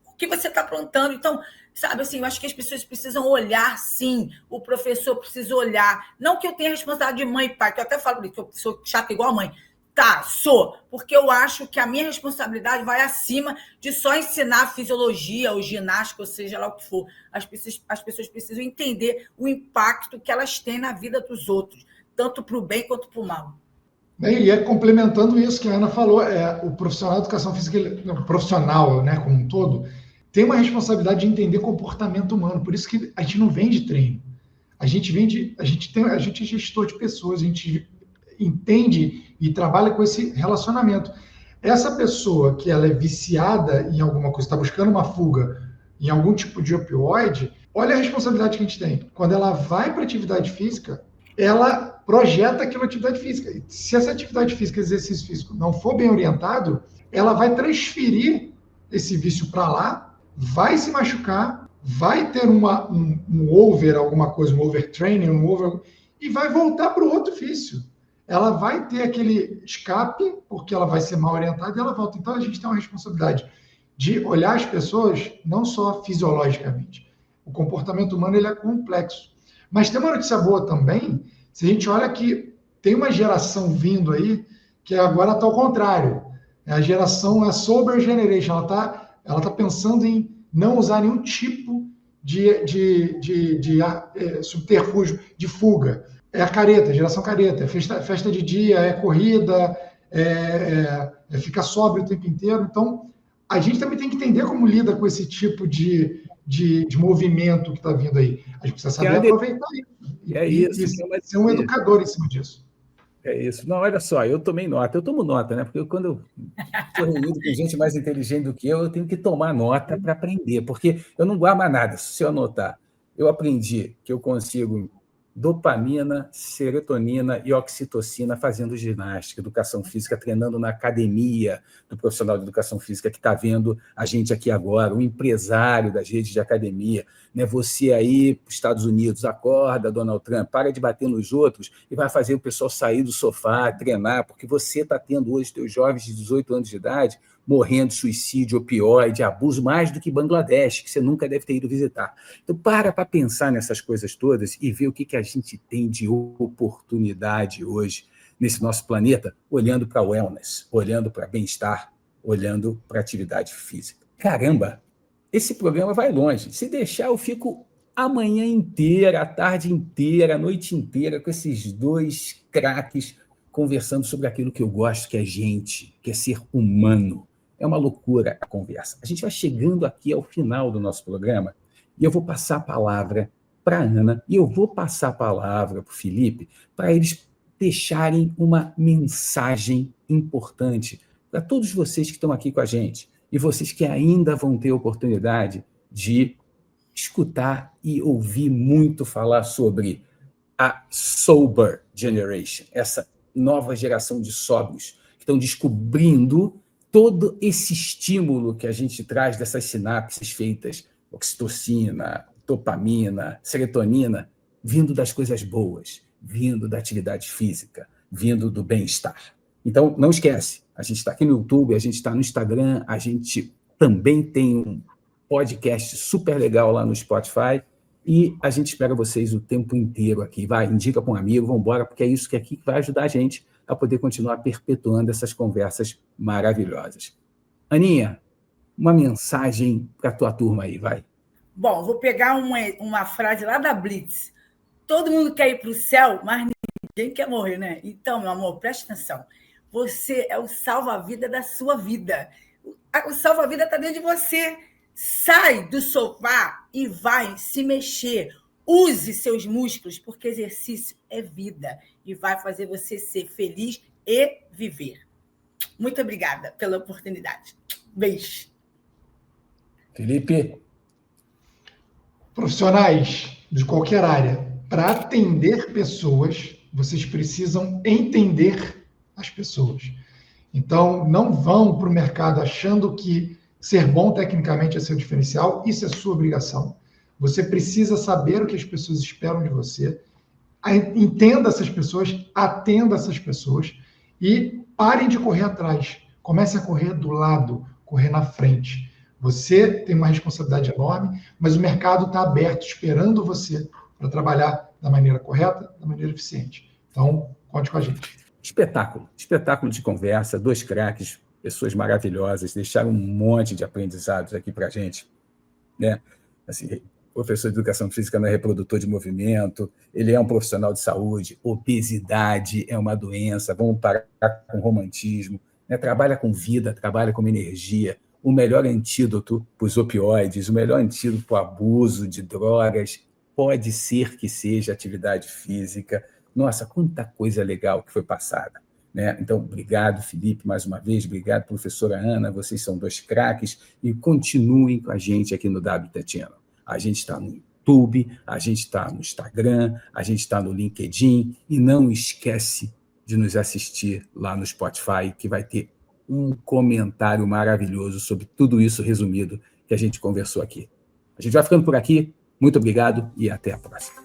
[SPEAKER 4] o que você está plantando. Então, sabe, assim, eu acho que as pessoas precisam olhar, sim. O professor precisa olhar. Não que eu tenha responsabilidade de mãe e pai, que eu até falo que eu sou chata igual a mãe. Tá, sou, porque eu acho que a minha responsabilidade vai acima de só ensinar fisiologia ou ginástica, ou seja lá o que for. As pessoas precisam entender o impacto que elas têm na vida dos outros, tanto para o bem quanto para o mal.
[SPEAKER 3] E complementando isso que a Ana falou, o profissional de educação física, o profissional, né, como um todo, tem uma responsabilidade de entender comportamento humano. Por isso que a gente não vende treino. A gente é gestor de pessoas, a gente entende e trabalha com esse relacionamento. Essa pessoa que ela é viciada em alguma coisa, está buscando uma fuga em algum tipo de opioide, olha a responsabilidade que a gente tem. Quando ela vai para a atividade física, ela projeta aquilo na atividade física. Se essa atividade física, exercício físico, não for bem orientado, ela vai transferir esse vício para lá, vai se machucar, vai ter um alguma coisa, um overtraining, e vai voltar para o outro vício. Ela vai ter aquele escape, porque ela vai ser mal orientada e ela volta. Então, a gente tem uma responsabilidade de olhar as pessoas não só fisiologicamente. O comportamento humano ele é complexo. Mas tem uma notícia boa também, se a gente olha que tem uma geração vindo aí que agora está ao contrário. A geração, a Sober Generation, ela tá pensando em não usar nenhum tipo de subterfúgio, de fuga. É a careta, geração careta, é festa de dia, é corrida, é ficar sóbrio o tempo inteiro. Então, a gente também tem que entender como lida com esse tipo de movimento que está vindo aí. A gente precisa saber aproveitar isso. E ser um educador em cima disso.
[SPEAKER 2] É isso. Não, olha só, eu tomei nota. Eu tomo nota, né? Porque quando eu estou reunido com gente mais inteligente do que eu tenho que tomar nota para aprender, porque eu não guardo mais nada. Se eu anotar, eu aprendi que eu consigo dopamina, serotonina e oxitocina fazendo ginástica, educação física, treinando na academia do profissional de educação física que está vendo a gente aqui agora, o empresário das redes de academia, né? Você aí, para os Estados Unidos, acorda, Donald Trump, para de bater nos outros e vai fazer o pessoal sair do sofá, treinar, porque você está tendo hoje teus jovens de 18 anos de idade morrendo de suicídio, opioide, abuso, mais do que Bangladesh, que você nunca deve ter ido visitar. Então, para pensar nessas coisas todas e ver o que a gente tem de oportunidade hoje nesse nosso planeta, olhando para wellness, olhando para bem-estar, olhando para atividade física. Caramba, esse programa vai longe. Se deixar, eu fico a manhã inteira, a tarde inteira, a noite inteira com esses dois craques conversando sobre aquilo que eu gosto, que é gente, que é ser humano. É uma loucura a conversa. A gente vai chegando aqui ao final do nosso programa e eu vou passar a palavra para a Ana e eu vou passar a palavra para o Felipe para eles deixarem uma mensagem importante para todos vocês que estão aqui com a gente e vocês que ainda vão ter a oportunidade de escutar e ouvir muito falar sobre a Sober Generation, essa nova geração de sóbrios que estão descobrindo todo esse estímulo que a gente traz dessas sinapses feitas, oxitocina, dopamina, serotonina, vindo das coisas boas, vindo da atividade física, vindo do bem-estar. Então, não esquece, a gente está aqui no YouTube, a gente está no Instagram, a gente também tem um podcast super legal lá no Spotify e a gente espera vocês o tempo inteiro aqui. Vai, indica para um amigo, vamos embora, porque é isso que aqui vai ajudar a gente a poder continuar perpetuando essas conversas maravilhosas. Aninha, uma mensagem para a tua turma aí, vai.
[SPEAKER 4] Bom, vou pegar uma frase lá da Blitz. Todo mundo quer ir para o céu, mas ninguém quer morrer, né? Então, meu amor, preste atenção. Você é o salva-vida da sua vida. O salva-vida está dentro de você. Sai do sofá e vai se mexer. Use seus músculos, porque exercício é vida e vai fazer você ser feliz e viver. Muito obrigada pela oportunidade. Beijo.
[SPEAKER 2] Felipe?
[SPEAKER 3] Profissionais de qualquer área, para atender pessoas, vocês precisam entender as pessoas. Então, não vão para o mercado achando que ser bom tecnicamente é seu diferencial, isso é sua obrigação. Você precisa saber o que as pessoas esperam de você, entenda essas pessoas, atenda essas pessoas e parem de correr atrás. Comece a correr do lado, correr na frente. Você tem uma responsabilidade enorme, mas o mercado está aberto, esperando você para trabalhar da maneira correta, da maneira eficiente. Então, conte com a gente.
[SPEAKER 2] Espetáculo de conversa, dois craques, pessoas maravilhosas, deixaram um monte de aprendizados aqui para a gente, né? Assim, o professor de Educação Física não é reprodutor de movimento, ele é um profissional de saúde, obesidade é uma doença, vamos parar com romantismo, né? Trabalha com vida, trabalha com energia, o melhor antídoto para os opioides, o melhor antídoto para o abuso de drogas, pode ser que seja atividade física. Nossa, quanta coisa legal que foi passada, né? Então, obrigado, Felipe, mais uma vez, obrigado, professora Ana, vocês são dois craques, e continuem com a gente aqui no WTTiano. A gente está no YouTube, a gente está no Instagram, a gente está no LinkedIn, e não esquece de nos assistir lá no Spotify, que vai ter um comentário maravilhoso sobre tudo isso resumido que a gente conversou aqui. A gente vai ficando por aqui, muito obrigado e até a próxima.